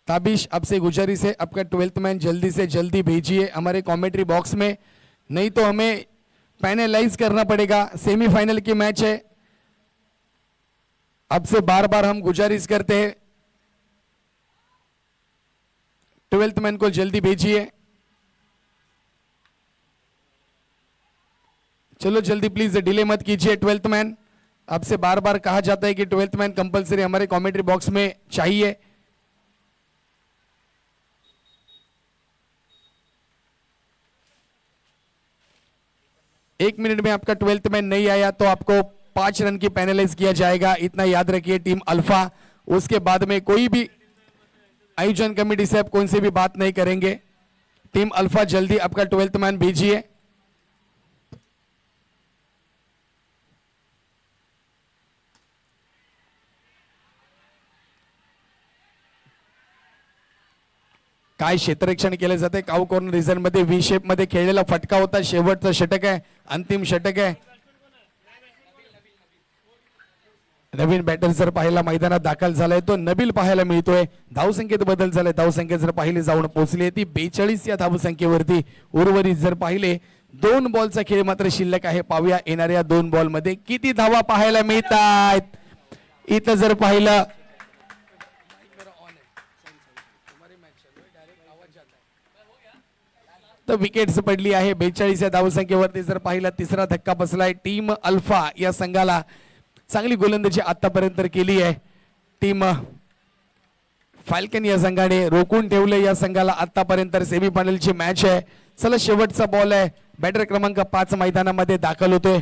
ताबिश आपसे गुजारिश है, आपका 12th मैन जल्दी से जल्दी भेजिए हमारे कमेंट्री बॉक्स में, नहीं तो हमें पैनलाइज करना पड़ेगा. सेमीफाइनल की मैच है, आपसे बार बार हम गुजारिश करते हैं 12th मैन को जल्दी भेजिए. चलो जल्दी प्लीज डिले मत कीजिए. 12th मैन आपसे बार बार कहा जाता है कि 12th मैन कंपलसरी हमारे कमेंट्री बॉक्स में चाहिए. एक मिनट में आपका 12th मैन नहीं आया तो आपको 5 रन की पैनलाइज किया जाएगा, इतना याद रखिए. टीम अल्फा उसके बाद में कोई भी आयोजन कमेटी से आप कौन से भी बात नहीं करेंगे. टीम अल्फा जल्दी आपका 12th मैन भेजिए. काय क्षेत्ररक्षण केले जाते काऊ कॉर्नर रिझन मध्ये, व्ही शेप मध्ये खेळलेला फटका होता. शेवटचं षटक आहे, अंतिम षटक आहे. नवीन बॅटर जर पाहायला मैदानात दाखल झालाय तो नबील पाहायला मिळतोय. धावसंख्येत बदल झालाय, धावसंख्या जर पाहिली जाऊन पोहोचली ती 42 या धावसंख्येवरती. उर्वरित जर पाहिले 2 बॉलचा खेळ मात्र शिल्लक आहे. पाहूया येणाऱ्या 2 बॉल मध्ये किती धावा पाहायला मिळतात. इथं जर पाहिलं तर विकेट्स पडली आहे 42 या धावसंख्येवरती. जर पाहिलं तिसरा धक्का बसलाय टीम अल्फा या संघाला. चांगली गोलंदाजी आतापर्यंत केली आहे टीम फाल्कन या संघाने, रोखून ठेवले या संघाला आतापर्यंत. सेमीफायनलची मॅच आहे. चला शेवटचा बॉल आहे. बॅटर क्रमांक 5 मैदानामध्ये दाखल होतोय.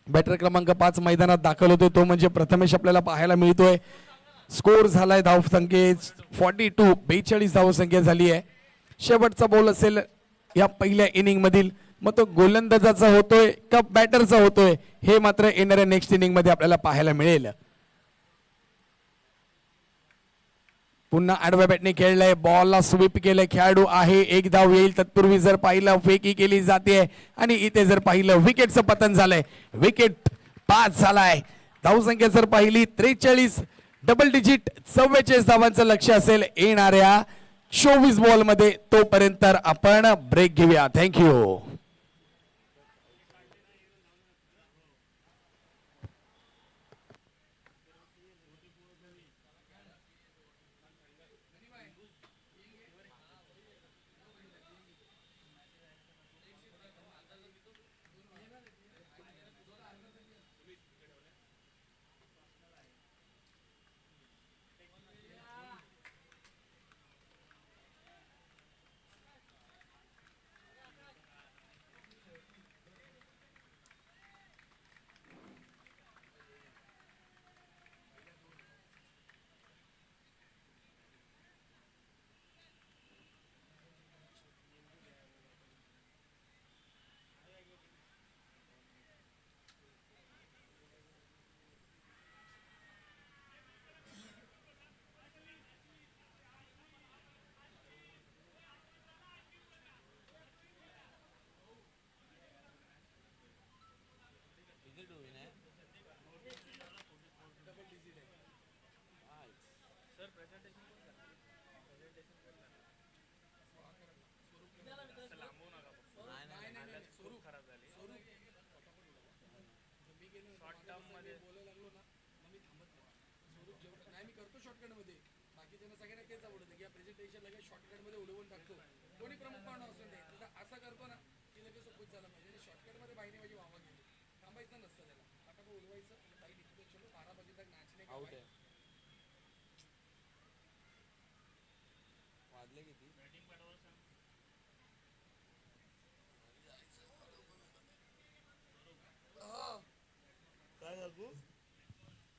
बॅटर क्रमांक 5 मैदानात दाखल होतोय तो म्हणजे प्रथमेश आपल्याला पाहायला मिळतोय. स्कोर झालाय धावसंख्येत 42, 42 धावसंख्या झाली आहे. शेवटचा बॉल असेल या पहिल्या इनिंग मधील, मग तो गोलंदाजाचा होतोय का बॅटरचा होतोय हे मात्र येणाऱ्या नेक्स्ट इनिंग मध्ये आपल्याला पाहायला मिळेल. पुन्हा आडव्या बॅटने खेळलाय, बॉलला स्वीप केलंय, खेळाडू आहे, एक धाव येईल. तत्पूर्वी जर पाहिलं फेकी केली जाते आणि इथे जर पाहिलं विकेटचं पतन झालंय, विकेट पास झालाय. धावसंख्या जर पाहिली 43, डबल डिजिट 44 धावांचं लक्ष असेल येणाऱ्या 24 बॉल मध्ये. तोपर्यंत आपण ब्रेक घेऊया. थँक्यू.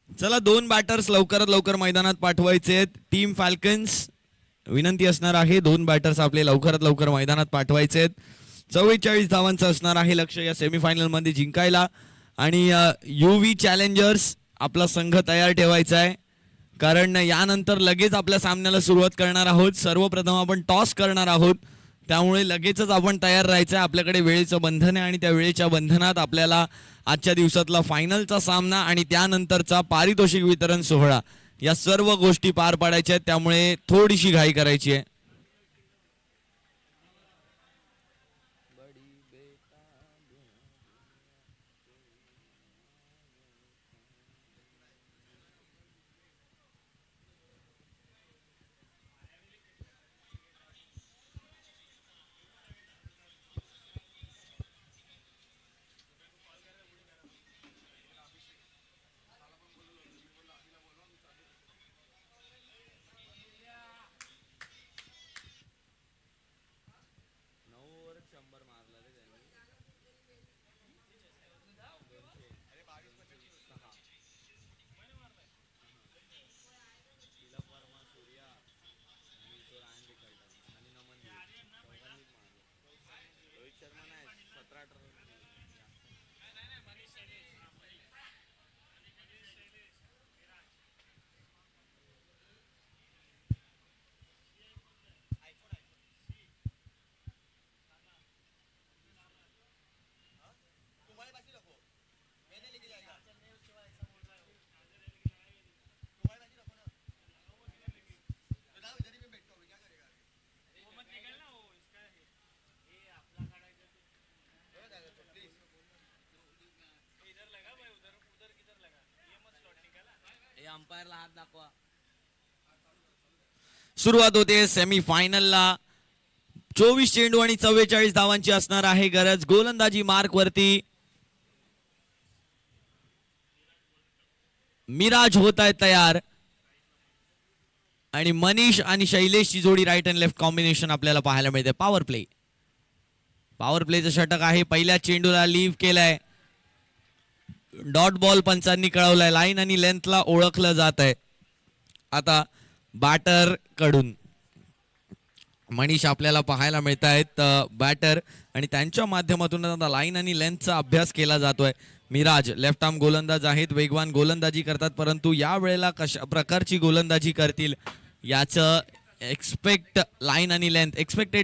चला 2 बॅटर्स लवकरात लवकर मैदानात पाठवायचे आहेत. टीम फॅल्कन्स विनंती असणार आहे 2 बॅटर्स आपले लवकरात लवकर मैदानात पाठवायचे आहेत. 44 धावांचं असणार आहे लक्ष या सेमीफायनल मध्ये जिंकायला. आणि युव्ही चॅलेंजर्स आपला संघ तयार ठेवायचा आहे, कारण यानंतर लगेच आपल्या सामन्याला सुरुवात करणार आहोत. सर्वप्रथम आपण टॉस करणार आहोत, त्यामुळे लगेचच आपण तयार राहायचं आहे. आपल्याकडे वेळेचं बंधन आहे आणि त्या वेळेच्या बंधनात आपल्याला आजच्या दिवसातला फायनलचा सामना आणि त्यानंतरचा पारितोषिक वितरण सोहळा या सर्व गोष्टी पार पाडायच्या आहेत. त्यामुळे थोडीशी घाई करायची आहे. सुरुवात होते सेमी फायनलला. 24 चेंडू आणि 44 धावांची असणार आहे गरज. गोलंदाजी मार्क वरती मिराज होत आहे तयार आणि मनीष आणि शैलेशची जोडी राईट अँड लेफ्ट कॉम्बिनेशन आपल्याला पाहायला मिळते. पॉवर प्ले, पॉवर प्लेचं षटक आहे. पहिल्या चेंडूला लीव्ह केलाय, डॉट बॉल पंचांनी कळवलाय. लाईन आणि लेंथला ओळखलं जात आहे. आता बॅटर कडून मनीष आपल्याला पाहायला मिळत आहेत बॅटर, आणि त्यांच्या माध्यमातून आता लाईन आणि लेंथचा अभ्यास केला जातोय. मिराज लेफ्ट आर्म गोलंदाज आहेत, वेगवान गोलंदाजी करतात, परंतु या वेळेला कशा प्रकारची गोलंदाजी करतील याचं एक्सपेक्टेड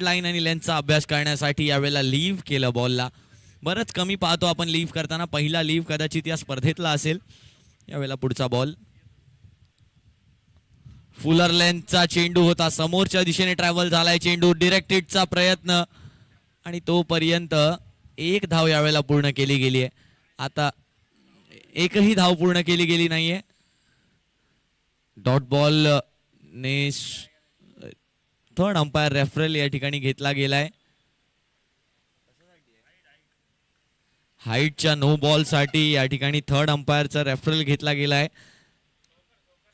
लाईन आणि लेंथचा अभ्यास करण्यासाठी यावेळेला लीव्ह केलं बॉलला. बरंच कमी पाहतो आपण लीव्ह करताना. पहिला लीव्ह कदाचित या स्पर्धेतला असेल. यावेळेला पुढचा बॉल. फुलर लेंथचा चेंडू होता, समोरच्या दिशेने ट्रॅव्हल झालाय चेंडू. डिरेक्टेडचा प्रयत्न आणि तोपर्यंत एक धाव यावेळेला पूर्ण केली गेली आहे. आता एकही धाव पूर्ण केली गेली नाहीये. डॉट बॉल ने थर्ड अंपायर रेफरल या ठिकाणी घेतला गेलाय. हाईटच्या नो बॉल साठी या ठिकाणी थर्ड अंपायरचा रेफरल घेतला गेलाय.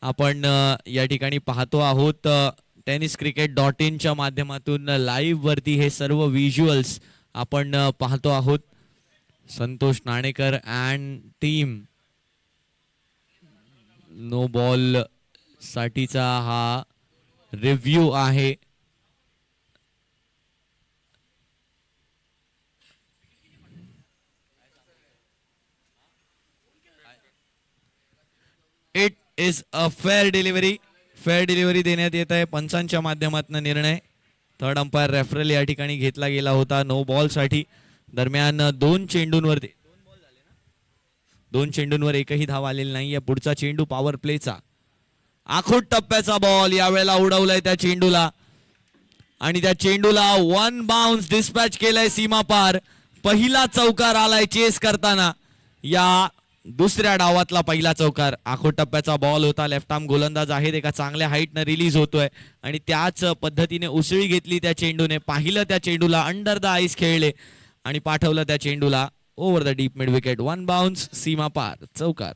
आपण या ठिकाणी पाहतो आहोत टेनिस क्रिकेट .in च्या माध्यमातून लाईव्ह वरती हे सर्व व्हिज्युअल्स आपण पाहतो आहोत. Santosh Nanekar and team no ball साठीचा हा रिव्ह्यू आहे. It is a fair delivery देण्यात येत आहे पंचांच्या माध्यमातून निर्णय. थर्ड अंपायर रेफरल या ठिकाणी घेतला गेला होता नो बॉल साठी. दरम्यान दोन चेंडूंवर एकही धाव आलेली नाहीये. पुढचा चेंडू पॉवर प्लेचा आखूट टप्प्याचा बॉल यावेळेला उडवलाय त्या चेंडूला आणि त्या चेंडूला वन बाउन्स डिस्पॅच केलाय सीमा पार. पहिला चौकार आलाय चेस करताना. या दुसऱ्या डावातला पहिला चौकार. आखूट टप्प्याचा बॉल होता. लेफ्ट आर्म गोलंदाज आहेत, एका चांगल्या हाईटनं रिलीज होतोय आणि त्याच पद्धतीने उसळी घेतली त्या चेंडूने. पाहिलं त्या चेंडूला, अंडर द आईस खेळले आणि पाठवलं त्या चेंडूला over the deep mid wicket. One bounce सीमा पार चौकार.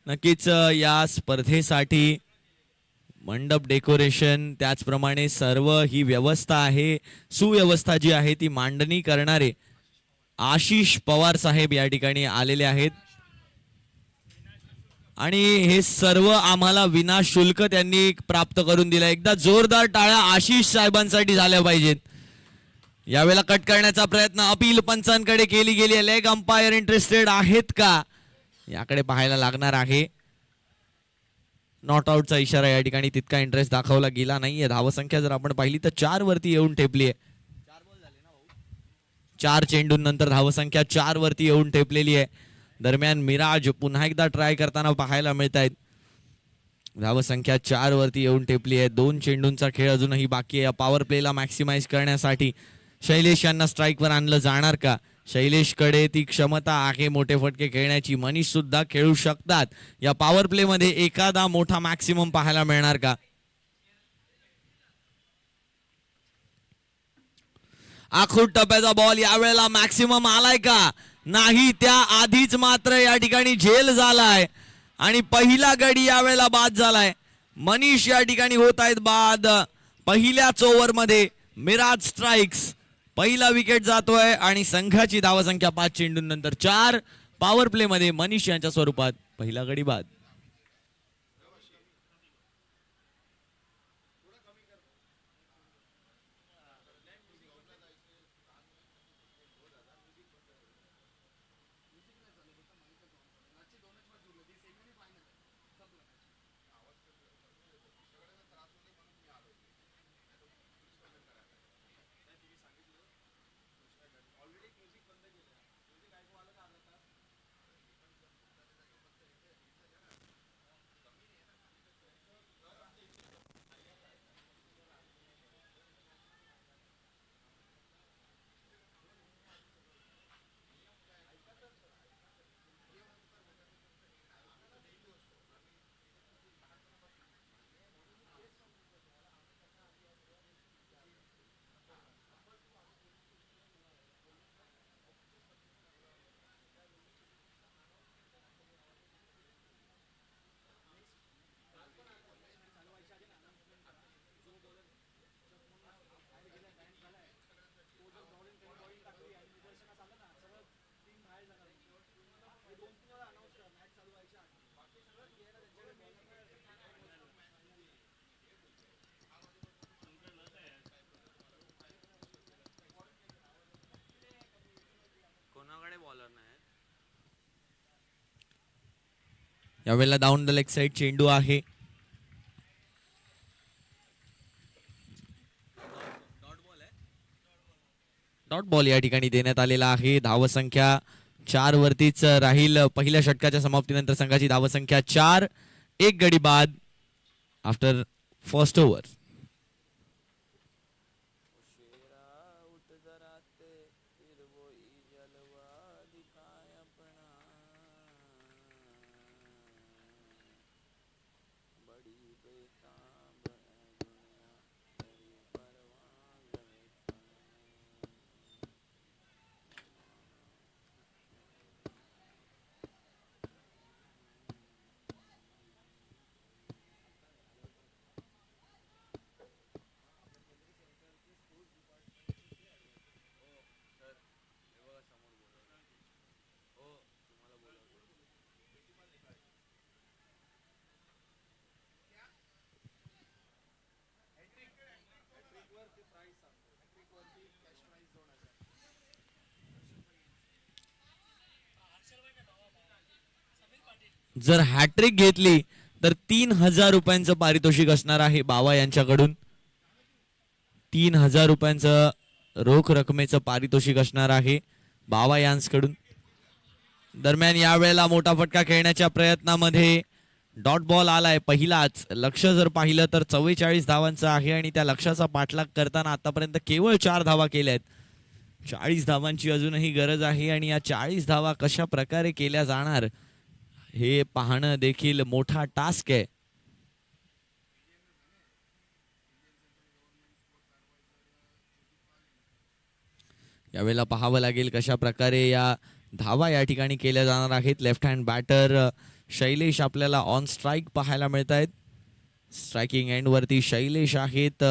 नक्कीच या स्पर्धेसाठी मंडप डेकोरेशन त्याचप्रमाणे सर्व ही व्यवस्था आहे, सुव्यवस्था जी आहे ती मांडणी करणारे आशिष पवार साहेब या ठिकाणी आलेले आहेत आणि हे सर्व आम्हाला विनाशुल्क त्यांनी प्राप्त करून दिलं. एकदा जोरदार टाळ्या आशिष साहेबांसाठी झाल्या पाहिजेत. यावेळेला कट करण्याचा प्रयत्न अपील पंचांकडे केली गेली. लेग अंपायर इंटरेस्टेड आहेत का याकडे पाहायला लागणार आहे. नॉट आउटचा इशारा या ठिकाणी तितका इंटरेस्ट दाखवला गेला नाहीये. धावसंख्या जर आपण पाहिली तर 4 वरती येऊन ठेपली आहे. 4 चेंडूंनंतर धावसंख्या 4 वरती येऊन ठेपलेली आहे. दरम्यान मिराज पुन्हा एकदा ट्राय करताना पाहायला मिळत आहेत. धावसंख्या 4 वरती येऊन ठेपली आहे. 2 चेंडूंचा खेळ अजूनही बाकी आहे. या पॉवर प्लेला मॅक्सिमाइज करण्यासाठी शैलेश यांना स्ट्राईकवर आणलं जाणार का? शैलेश कडे ती क्षमता आहे मोठे फटके खेळण्याची. मनीष सुद्धा खेळू शकतात. या पॉवर प्ले मध्ये एखादा मोठा मॅक्सिमम पाहायला मिळणार का? आखूट टप्प्याचा बॉल यावेळेला मॅक्सिमम आलाय का? नाही. त्या आधीच मात्र या ठिकाणी झेल झालाय आणि पहिला गडी यावेळेला बाद झालाय. मनीष या ठिकाणी होत आहेत बाद. पहिल्याच ओव्हर मध्ये मिराज स्ट्राइक्स. पहिला विकेट जातोय आणि संघाची धावसंख्या 5 चेंडूंनंतर 4. पॉवर प्ले मध्ये मनीष यांच्या स्वरूपात पहिला गडी बाद. यावेळेला डाऊन द लेग साइड चेंडू आहे. डॉट बॉल या ठिकाणी देण्यात आलेला आहे. धावसंख्या 4 वरतीच राहील. पहिल्या षटकाच्या समाप्तीनंतर संघाची धावसंख्या 4. एक गडी बाद आफ्टर फर्स्ट ओव्हर. जर हॅट्रिक घेतली तर 3,000 रुपयांचं पारितोषिक असणार आहे बावा यांच्याकडून. 3,000 रुपयांचं रोख रकमेचं पारितोषिक असणार आहे बावा यांकडून. दरम्यान यावेळेला मोठा फटका खेळण्याच्या प्रयत्नामध्ये डॉट बॉल आलाय पहिलाच. लक्ष जर पाहिलं तर 44 धावांचं आहे आणि त्या लक्षाचा पाठलाग करताना आतापर्यंत केवळ 4 धावा केल्या आहेत. 40 धावांची अजूनही गरज आहे आणि या 40 धावा कशा प्रकारे केल्या जाणार हे पाहणं देखील मोठा टास्क आहे. यावेळेला पाहावं लागेल कशा प्रकारे या धावा या ठिकाणी केल्या जाणार आहेत. लेफ्ट हँड बॅटर शैलेश आपल्याला ऑन स्ट्राईक पाहायला मिळत आहेत. स्ट्रायकिंग एंड वरती शैलेश आहेत.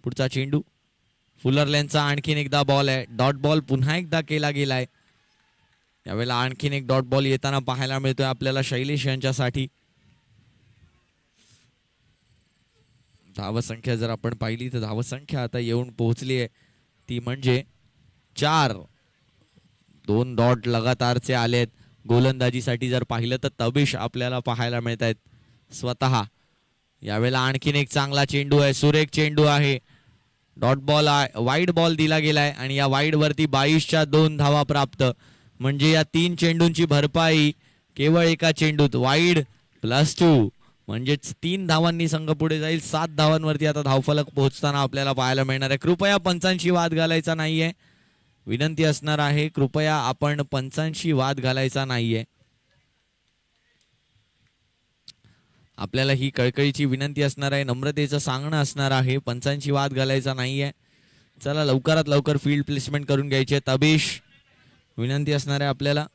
पुढचा चेंडू फुलरलेनचा आणखीन एकदा बॉल आहे. डॉट बॉल पुन्हा एकदा केला गेलाय. यावेळेला आणखीन एक डॉट बॉल येताना पाहायला मिळतोय आपल्याला शैलेश यांच्यासाठी. धावसंख्या जर आपण पाहिली तर धावसंख्या आता येऊन पोहोचली आहे ती म्हणजे 4. 2 डॉट लगातारचे आलेत. गोलंदाजीसाठी जर पाहिलं तर तबिश आपल्याला पाहायला मिळत आहेत स्वतः. यावेळेला आणखीन एक चांगला चेंडू आहे. सुरेख चेंडू आहे. डॉट बॉल वाईड बॉल दिला गेलाय आणि या वाईड वरती 22च्या 2 धावा प्राप्त. म्हणजे या 3 चेंडूंची भरपाई केवळ एका चेंडूत. वाईड +2 म्हणजेच 3 धावांनी संघ पुढे जाईल. 7 धावांवरती आता धावफलक पोहोचताना आपल्याला पाहायला मिळणार आहे. कृपया पंचांशी वाद घालायचा नाहीये. विनंती असणार आहे कृपया आपण पंचांशी वाद घालायचा नाहीये. आपल्याला ही कळकळीची विनंती असणार आहे. नम्रतेचं सांगणं असणार आहे. पंचांशी वाद घालायचा नाहीये. चला लवकरात लवकर फील्ड प्लेसमेंट करून घ्यायचे. तबिश विनंती असणार आहे आपल्याला.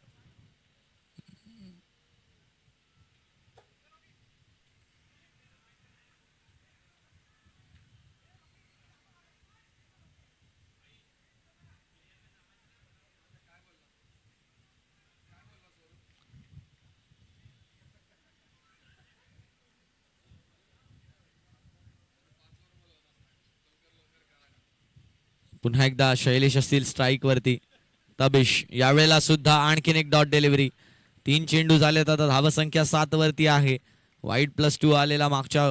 पुन्हा एकदा शैलेश असतील स्ट्राईक वरती. तबिश यावेळेला सुद्धा आणखीन एक डॉट डिलिव्हरी. 3 चेंडू झालेत आता धावसंख्या 7 वरती आहे. वाईड +2 आलेला मागच्या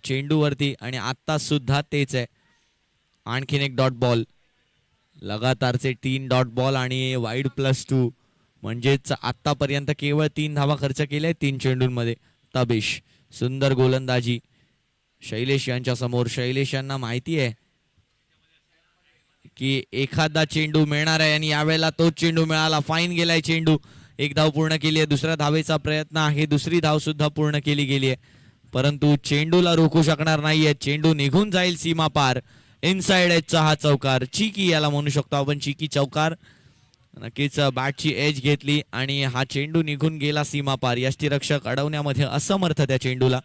चेंडूवरती आणि आता सुद्धा तेच आहे. आणखीन एक डॉट बॉल. लगातारचे 3 डॉट बॉल आणि वाईड +2 म्हणजेच आतापर्यंत केवळ 3 धावा खर्च केल्या 3 चेंडूंमध्ये. तबिश सुंदर गोलंदाजी शैलेश यांच्या समोर. शैलेश यांना माहिती आहे की एखादा चेंडू मिळणार आहे आणि यावेळेला तोच चेंडू मिळाला. फाईन गेलाय चेंडू. 1 धाव पूर्ण केली आहे. दुसऱ्या धावेचा प्रयत्न आहे. दुसरी धाव सुद्धा पूर्ण केली गेली आहे परंतु चेंडूला रोखू शकणार नाहीये. चेंडू निघून जाईल सीमा पार. इनसाइड एजचा हा चौकार. चिकी याला म्हणू शकतो आपण. चिकी चौकार. नक्कीच बॅटची एज घेतली आणि हा चेंडू निघून गेला सीमा पार. यष्टीरक्षक अडवण्यामध्ये असमर्थ त्या चेंडूला.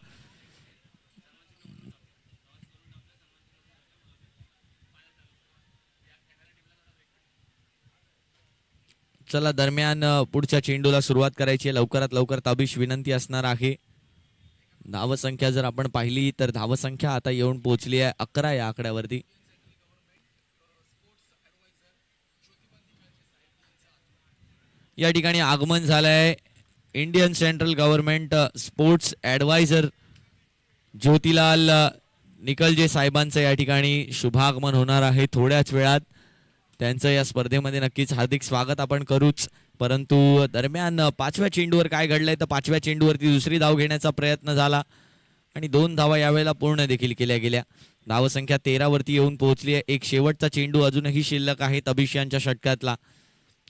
चला दरम्यान पुढच्या चेंडूला सुरुवात करायची आहे. लवकरात लवकर तबिश विनंती असणार आहे. धावसंख्या जर आपण पाहिली तर धावसंख्या आता येऊन पोहोचली आहे 11 या आकड्यावरती. या ठिकाणी आगमन झालंय Indian central government sports adviser Jyotilal Nikalje साहेबांचं या ठिकाणी शुभागमन होणार आहे थोड्याच वेळात. त्यांचं या स्पर्धेमध्ये नक्कीच हार्दिक स्वागत आपण करूच. परंतु दरम्यान 5व्या चेंडूवर काय घडलंय तर 5व्या चेंडूवरती दुसरी धाव घेण्याचा प्रयत्न झाला आणि 2 धावा यावेळेला पूर्ण देखील केल्या गेल्या. धावसंख्या 13 वरती येऊन पोहोचली आहे. एक शेवटचा चेंडू अजूनही शिल्लक आहे तबिश यांच्या षटकातला.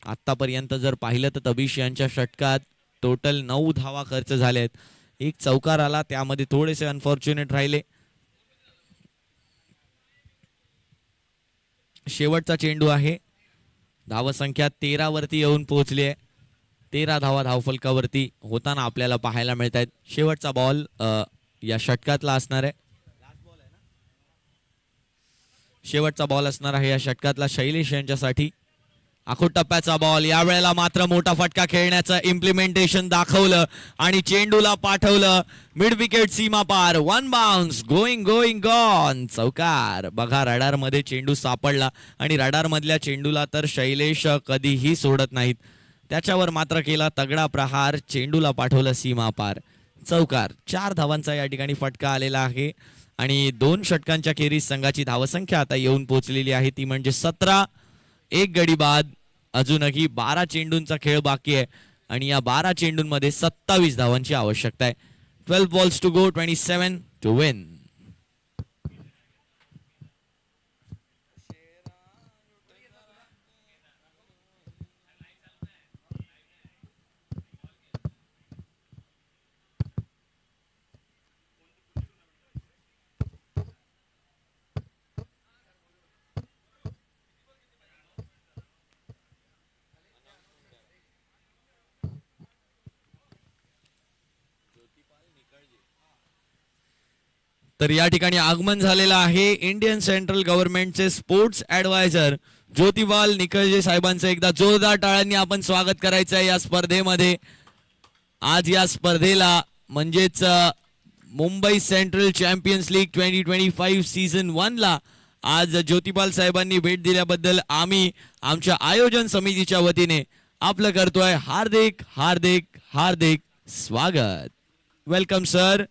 आतापर्यंत जर पाहिलं तर तबिश यांच्या षटकात टोटल 9 धावा खर्च झाल्यात. एक चौकार आला, त्यामध्ये थोडेसे अनफॉर्च्युनेट राहिले. शेवटचा चेंडू आहे. धावसंख्या 13 वरती येऊन पोहोचली आहे. 13 धावा धावफलकावरती होताना आपल्याला पाहायला मिळत आहेत. शेवटचा बॉल या षटकातला असणार आहे. शेवटचा बॉल असणार आहे या षटकातला शैलेश यांच्यासाठी. आखूड टप्प्याचा बॉल, यावेळेला मात्र मोठा फटका खेळण्याचं इम्प्लिमेंटेशन दाखवलं आणि चेंडूला पाठवलं मिड विकेट सीमा पार. 1 बाउन्स, गोइंग गोइंग गॉन, चौकार. बघा रडार मध्ये चेंडू सापडला आणि रडार मधल्या चेंडूला तर शैलेश कधीही सोडत नाहीत. त्याच्यावर मात्र केला तगडा प्रहार, चेंडूला पाठवलं सीमा पार, चौकार. 4 धावांचा या ठिकाणी फटका आलेला आहे आणि 2 षटकांच्या खेरीज संघाची धावसंख्या आता येऊन पोहोचलेली आहे ती म्हणजे 17. एक गडी बाद. अजूनही 12 चेंडूंचा खेळ बाकी आहे आणि या 12 चेंडूंमध्ये 27 धावांची आवश्यकता आहे. 12 balls to go, 27 to win. तर या ठिकाणी आगमन झालेलं आहे इंडियन सेंट्रल गव्हर्नमेंटचे स्पोर्ट्स ॲडवायझर ज्योतिबाल निकलजे साहेबांचं. एकदा जोरदार टाळ्यांनी आपण स्वागत करायचं आहे या स्पर्धेमध्ये. आज या स्पर्धेला म्हणजेच Mumbai central champions league 2025 season 1 ला आज ज्योतिबाल साहेबांनी भेट दिल्याबद्दल आम्ही आमच्या आयोजन समितीच्या वतीने आपलं करतोय हार्दिक हार्दिक हार्दिक स्वागत. Welcome sir.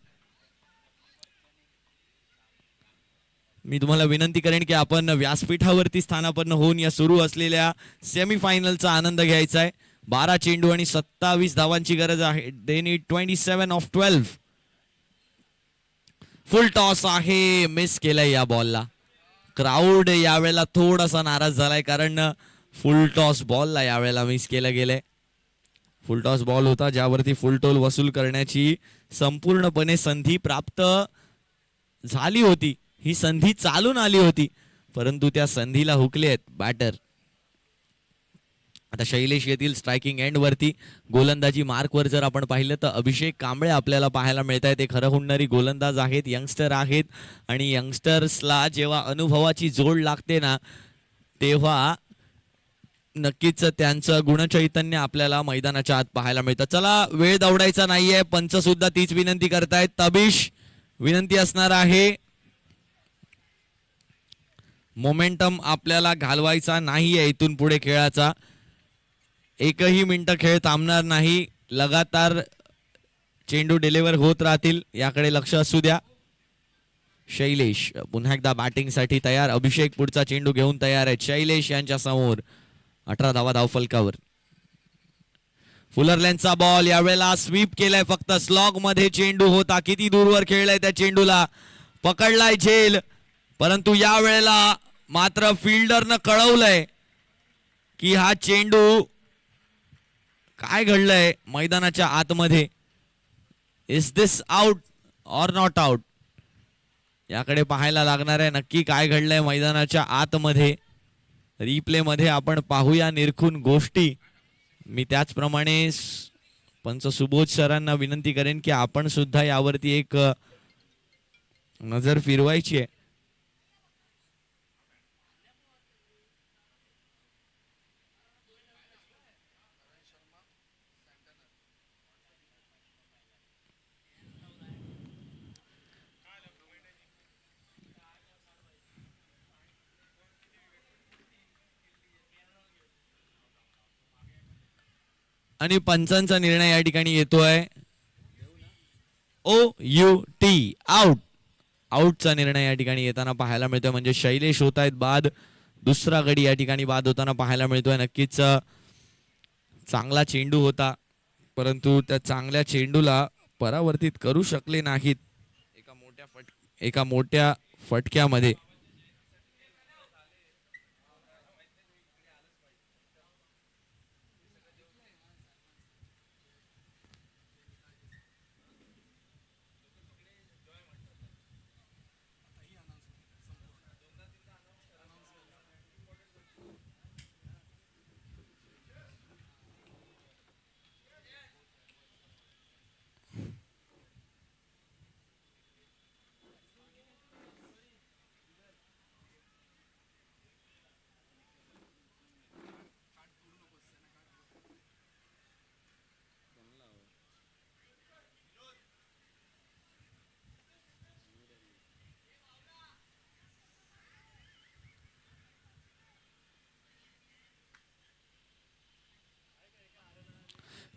मी तुम्हाला विनंती करेन की आपण व्यासपीठावरती स्थानापन्न होऊन या सुरू असलेल्या सेमीफायनलचा आनंद घ्यायचा आहे. 12 चेंडू आणि 27 धावांची गरज आहे. They need 27 of 12. Full toss आहे, मिस केलंय या बॉलला. क्राऊड यावेळेला थोडासा नाराज झालाय कारण फुल टॉस बॉलला यावेळेला मिस केलं गेलंय. फुल टॉस बॉल होता ज्यावरती फुल टोल वसूल करण्याची संपूर्णपणे संधी प्राप्त झाली होती. ही संधी चालून आली होती परंतु त्या संधीला हुकले आहेत बॅटर. आता शैलेश येथील स्ट्रायकिंग एंड वरती गोलंदाजी मार्क वर जर आपण पाहिलं तर अभिषेक कांबळे आपल्याला पाहायला मिळत आहेत. ते खरं हुंडणारी गोलंदाज आहेत, यंगस्टर आहेत आणि यंगस्टर्सला जेव्हा अनुभवाची जोड लागते ना तेव्हा नक्कीच त्यांचं गुणचैतन्य आपल्याला मैदानाच्या आत पाहायला मिळतं. चला वेळ दौडायचा नाहीये, पंच सुद्धा तीच विनंती करतायत. तबिश विनंती असणार आहे, मोमेंटम आपल्याला घालवायचा नाहीये इथून पुढे खेळाचा. एकही मिनिट खेळ थांबणार नाही, लगातार चेंडू डिलिव्हर होत राहतील याकडे लक्ष असू द्या. शैलेश पुन्हा एकदा बॅटिंग साठी तयार. अभिषेक पुढचा चेंडू घेऊन तयार आहे. शैलेश यांच्या समोर 18 धावा धावफलकावर. फुलरलँडचा बॉल यावेळेला स्वीप केलाय, फक्त स्लॉग मध्ये चेंडू होता. किती दूरवर खेळलाय त्या चेंडूला, पकडलाय झेल परंतु या वेळेला मात्र फिल्डरनं कळवलंय की हा चेंडू काय घडलंय मैदानाच्या आतमध्ये. Is this out or not out याकडे पाहायला लागणार आहे. नक्की काय घडलंय मैदानाच्या आतमध्ये रिप्ले मध्ये आपण पाहूया निरखून गोष्टी. मी त्याचप्रमाणे पंच सुबोध सरांना विनंती करेन की आपण सुद्धा यावरती एक नजर फिरवायची आहे. आणि पंचांचा निर्णय या ठिकाणी येतोय OUT आउट. आउटचा निर्णय या ठिकाणी येताना पाहायला मिळतोय. म्हणजे शैलेश होत आहेत बाद. दुसरा गडी या ठिकाणी बाद होताना पाहायला मिळतोय. नक्कीच चांगला चेंडू होता, परंतु त्या चांगल्या चेंडूला परावर्तित करू शकले नाहीत एका मोठ्या फटक्यामध्ये.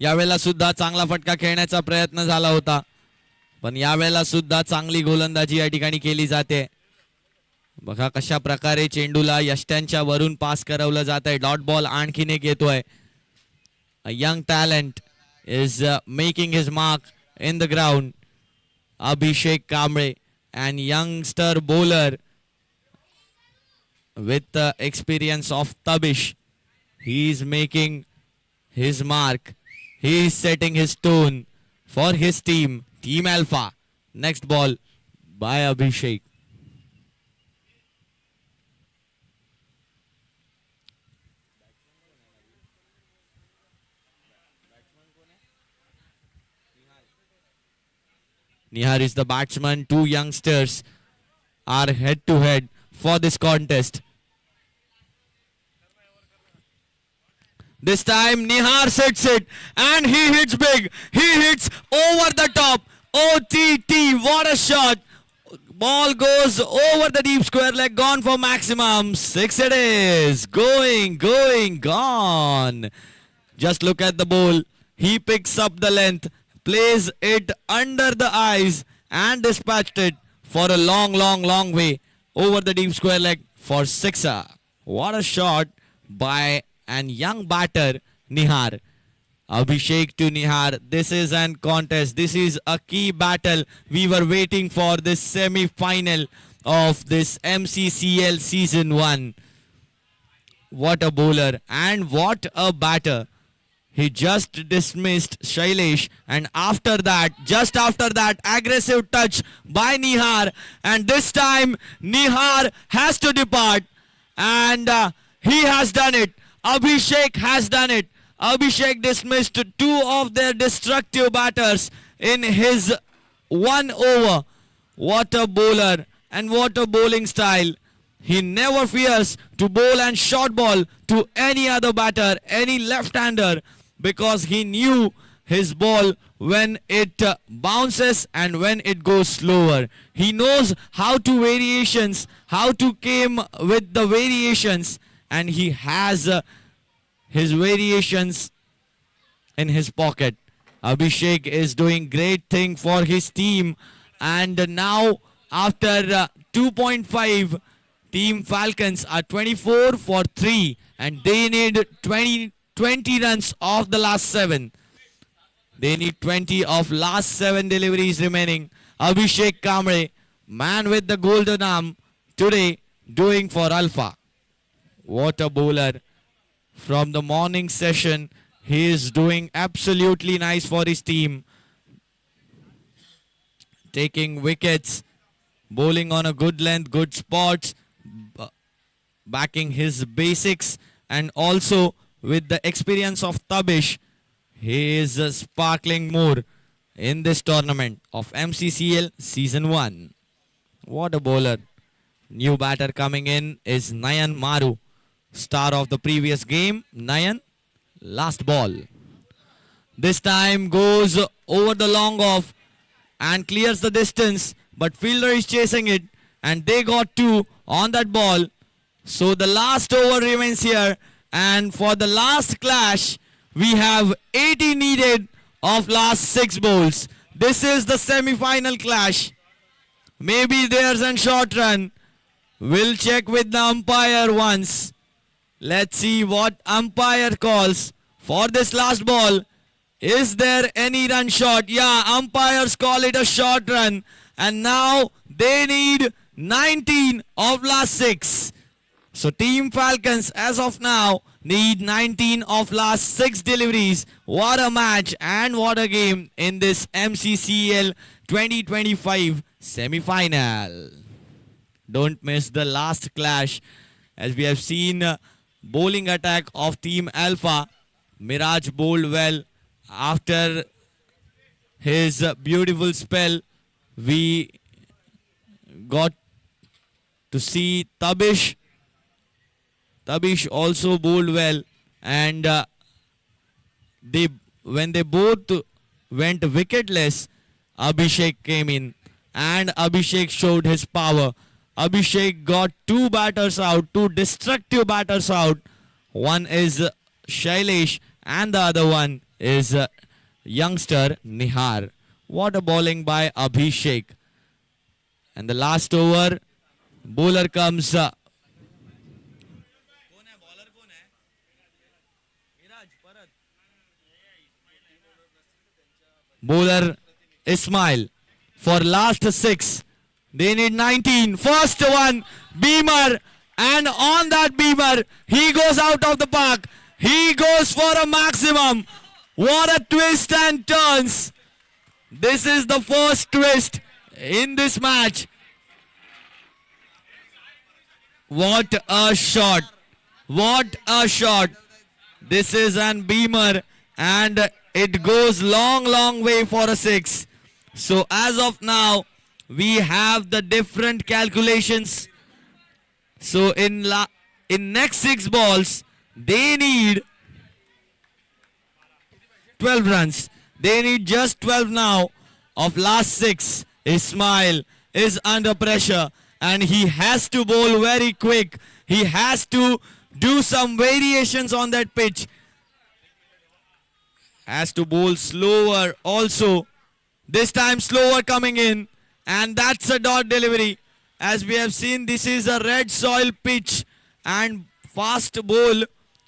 यावेळेला सुद्धा चांगला फटका खेळण्याचा प्रयत्न झाला होता, पण यावेळेला सुद्धा चांगली गोलंदाजी या ठिकाणी केली जाते. बघा कशा प्रकारे चेंडूला यष्ट्यांच्या वरून पास करवलं जात आहे. डॉट बॉल आणखीन एक येतोय. A young talent is making his mark in the ground. Abhishek Kamble and youngster bowler with the experience of Tabish. He is making his mark. He is setting his tone for his team, Team Alpha. Next ball by Abhishek. Nihar is the batsman. Two youngsters are head to head for this contest. This time Nihar sets it and he hits big. He hits over the top. OTT, what a shot. Ball goes over the deep square leg, gone for maximum. 6 it is. Going, gone. Just look at the ball. He picks up the length, plays it under the eyes and dispatched it for a long way over the deep square leg for sixer. What a shot by an young batter, Nihar. Abhishek to Nihar. This is an contest. This is a key battle. We were waiting for this semi-final of this MCCL Season 1. What a bowler and what a batter. He just dismissed Shailesh, and just after that, aggressive touch by Nihar, and this time Nihar has to depart, and he has done it. Abhishek has done it. Abhishek dismissed two of their destructive batters in his 1 over. What a bowler and what a bowling style. He never fears to bowl and short ball to any other batter, any left-hander, because he knew his ball when it bounces and when it goes slower. He knows how to came with the variations, and he has his variations in his pocket. Abhishek is doing great thing for his team, and now after 2.5, Team Falcons are 24 for 3, and they need 20 runs of the last 7. They need 20 of last 7 deliveries remaining. Abhishek Kamble, man with the golden arm, today doing for Alpha. What a bowler. From the morning session, he is doing absolutely nice for his team. Taking wickets, bowling on a good length, good spots, backing his basics, and also with the experience of Tabish, he is sparkling more in this tournament of MCCL Season 1. What a bowler. New batter coming in is Nayan Maru, star of the previous game. Nayan, last ball. This time goes over the long off and clears the distance, but fielder is chasing it, and they got 2 on that ball. So the last over remains here, and for the last clash, We have 80 needed of last 6 bowls. This is the semi-final clash. Maybe there's a short run. We'll check with the umpire once. Let's see what umpire calls for this last ball. Is there any run shot? Yeah, umpires call it a short run. And now they need 19 of last 6. So Team Falcons as of now need 19 of last 6 deliveries. What a match and what a game in this MCCL 2025 semi-final. Don't miss the last clash as we have seen bowling attack of Team Alpha. Miraj bowled well after his beautiful spell. We got to see Tabish also bowled well, and when they both went wicketless, Abhishek came in and Abhishek showed his power. Abhishek got 2 batters out, 2 destructive batters out. One is Shailesh and the other one is youngster Nihar. What a bowling by Abhishek. And the last over, bowler comes bowler Ismail for last 6. They need 19. First one, Beamer. And on that Beamer, he goes out of the park. He goes for a maximum. What a twist and turns. This is the first twist in this match. What a shot. What a shot. This is an Beamer and it goes long way for a 6. So as of now, we have the different calculations. So in next 6 balls, they need 12 runs. They need just 12 now of last 6. Ismail is under pressure and he has to bowl very quick. He has to do some variations on that pitch. Has to bowl slower also. This time slower coming in. And that's a dot delivery. As we have seen, this is a red soil pitch. And fast bowl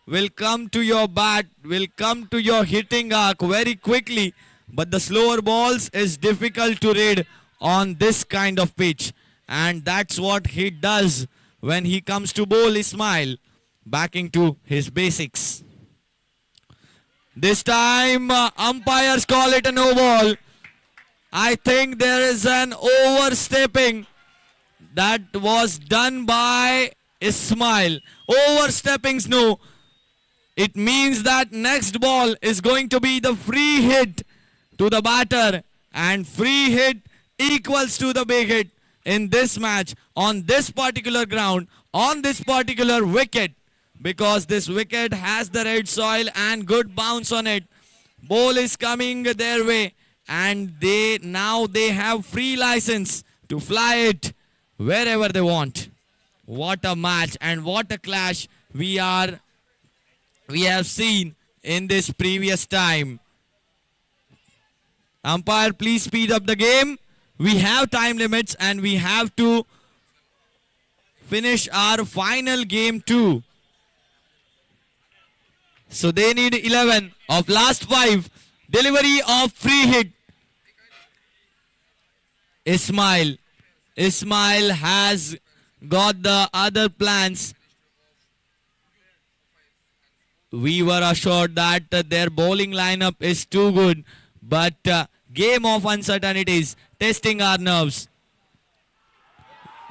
will come to your bat, will come to your hitting arc very quickly. But the slower balls is difficult to read on this kind of pitch. And that's what he does when he comes to bowl Ismail. Backing to his basics. This time umpires call it a no ball. I think there is an overstepping that was done by Ismail. Oversteppings no. It means that next ball is going to be the free hit to the batter. And free hit equals to the big hit in this match on this particular ground, on this particular wicket. Because this wicket has the red soil and good bounce on it. Ball is coming their way and they have free license to fly it wherever they want. What a match and what a clash we have seen in this previous time. Umpire, please speed up the game. We have time limits and we have to finish our final game too. So they need 11 of last 5. Delivery of free hit. Ismail has got the other plans. We were assured that their bowling lineup is too good. But game of uncertainties testing our nerves.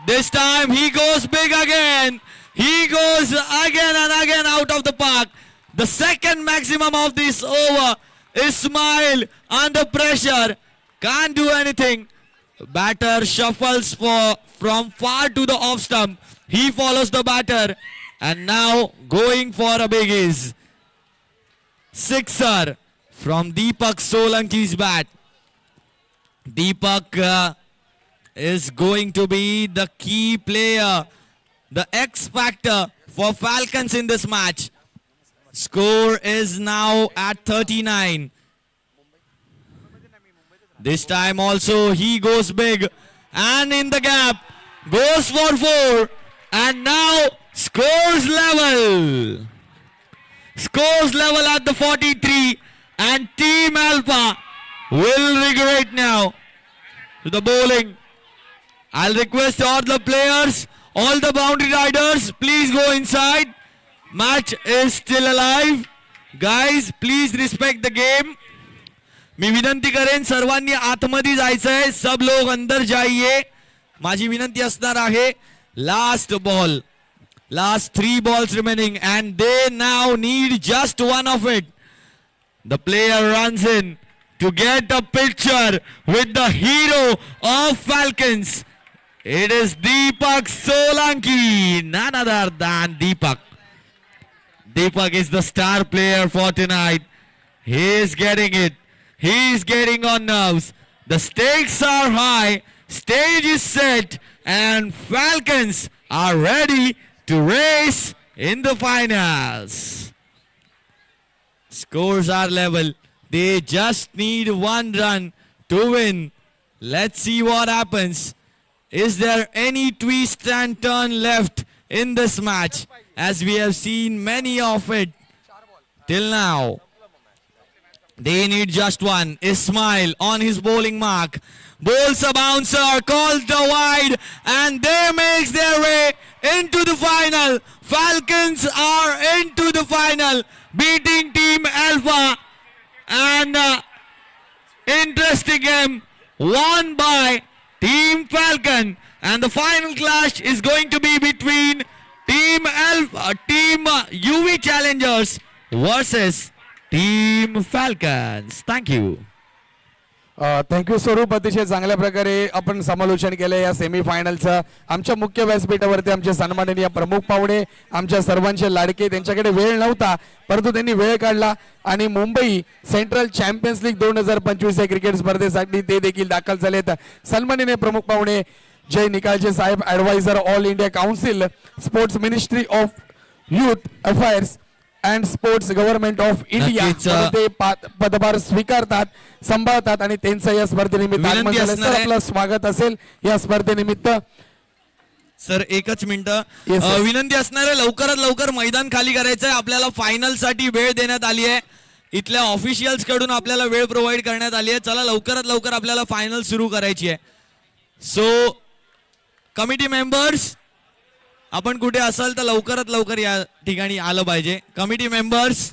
This time he goes big again. He goes again and again out of the park. The second maximum of this over. Ismail under pressure. Can't do anything. Batter shuffles from far to the off stump. He follows the batter. And now going for a biggies. Sixer from Deepak Solanki's bat. Deepak is going to be the key player. The X factor for Falcons in this match. Score is now at 39. This time also he goes big and in the gap goes for 4 and now scores level. Scores level at the 43 and Team Alpha will regret now to the bowling. I'll request all the players, all the boundary riders, please go inside. Match is still alive. Guys, please respect the game. मी विनंती करेन सर्वांनी आतमध्ये जायचंय. सब लोग अंदर जाइए. माझी विनंती असणार आहे. Last ball, last 3 balls remaining and they now need just one of it. The player runs in to get a picture with the hero of Falcons. It is Deepak Solanki, none other than Deepak. Deepak is the star player for tonight. He is getting it. He is getting on nerves. The stakes are high. Stage is set and Falcons are ready to race in the finals. Scores are level. They just need one run to win. Let's see what happens. Is there any twist and turn left in this match? As we have seen many of it till now. They need just one. Ismail on his bowling mark. Bowls a bouncer, calls the wide, and they makes their way into the final. Falcons are into the final, beating Team Alpha. And interesting game won by Team Falcon. And the final clash is going to be between Team Alpha, Team UV Challengers versus Team Falcons. Thank you. Thank you स्वरूप. अतिशय चांगल्या प्रकारे आपण समालोचन केलं या सेमीफायनलचं. आमच्या मुख्य व्यासपीठावरती आमचे सन्माननीय प्रमुख पाहुणे, आमच्या सर्वांचे लाडके, त्यांच्याकडे वेळ नव्हता परंतु त्यांनी वेळ काढला आणि मुंबई सेंट्रल चॅम्पियन्स लीग 2025 या क्रिकेट स्पर्धेसाठी ते देखील दाखल झालेत. सन्माननीय प्रमुख पाहुणे जय निकाळजे साहेब, adviser All India council, sports ministry of youth affairs and sports government of India, नक्कीच. ते पदभार स्वीकारतात, सांभाळतात आणि त्यांचं या स्पर्धेनिमित्त आगमन विनंती झालं. असणार सर, आहे. आपलं स्वागत असेल या स्पर्धेनिमित्त. सर एकच मिनिट. Yes, sir. विनंती असणार आहे, लवकरात लवकर मैदान खाली करायचं आहे. आपल्याला फायनल साठी वेळ देण्यात आली आहे. इथल्या ऑफिशियल्स कडून आपल्याला वेळ प्रोव्हाइड करण्यात आली आहे. चला लवकरात लवकर आपल्याला फायनल सुरू करायची आहे. सो कमिटी मेंबर्स, आपण कुठे असाल तर लवकरात लवकर या ठिकाणी आलं पाहिजे. Committee members,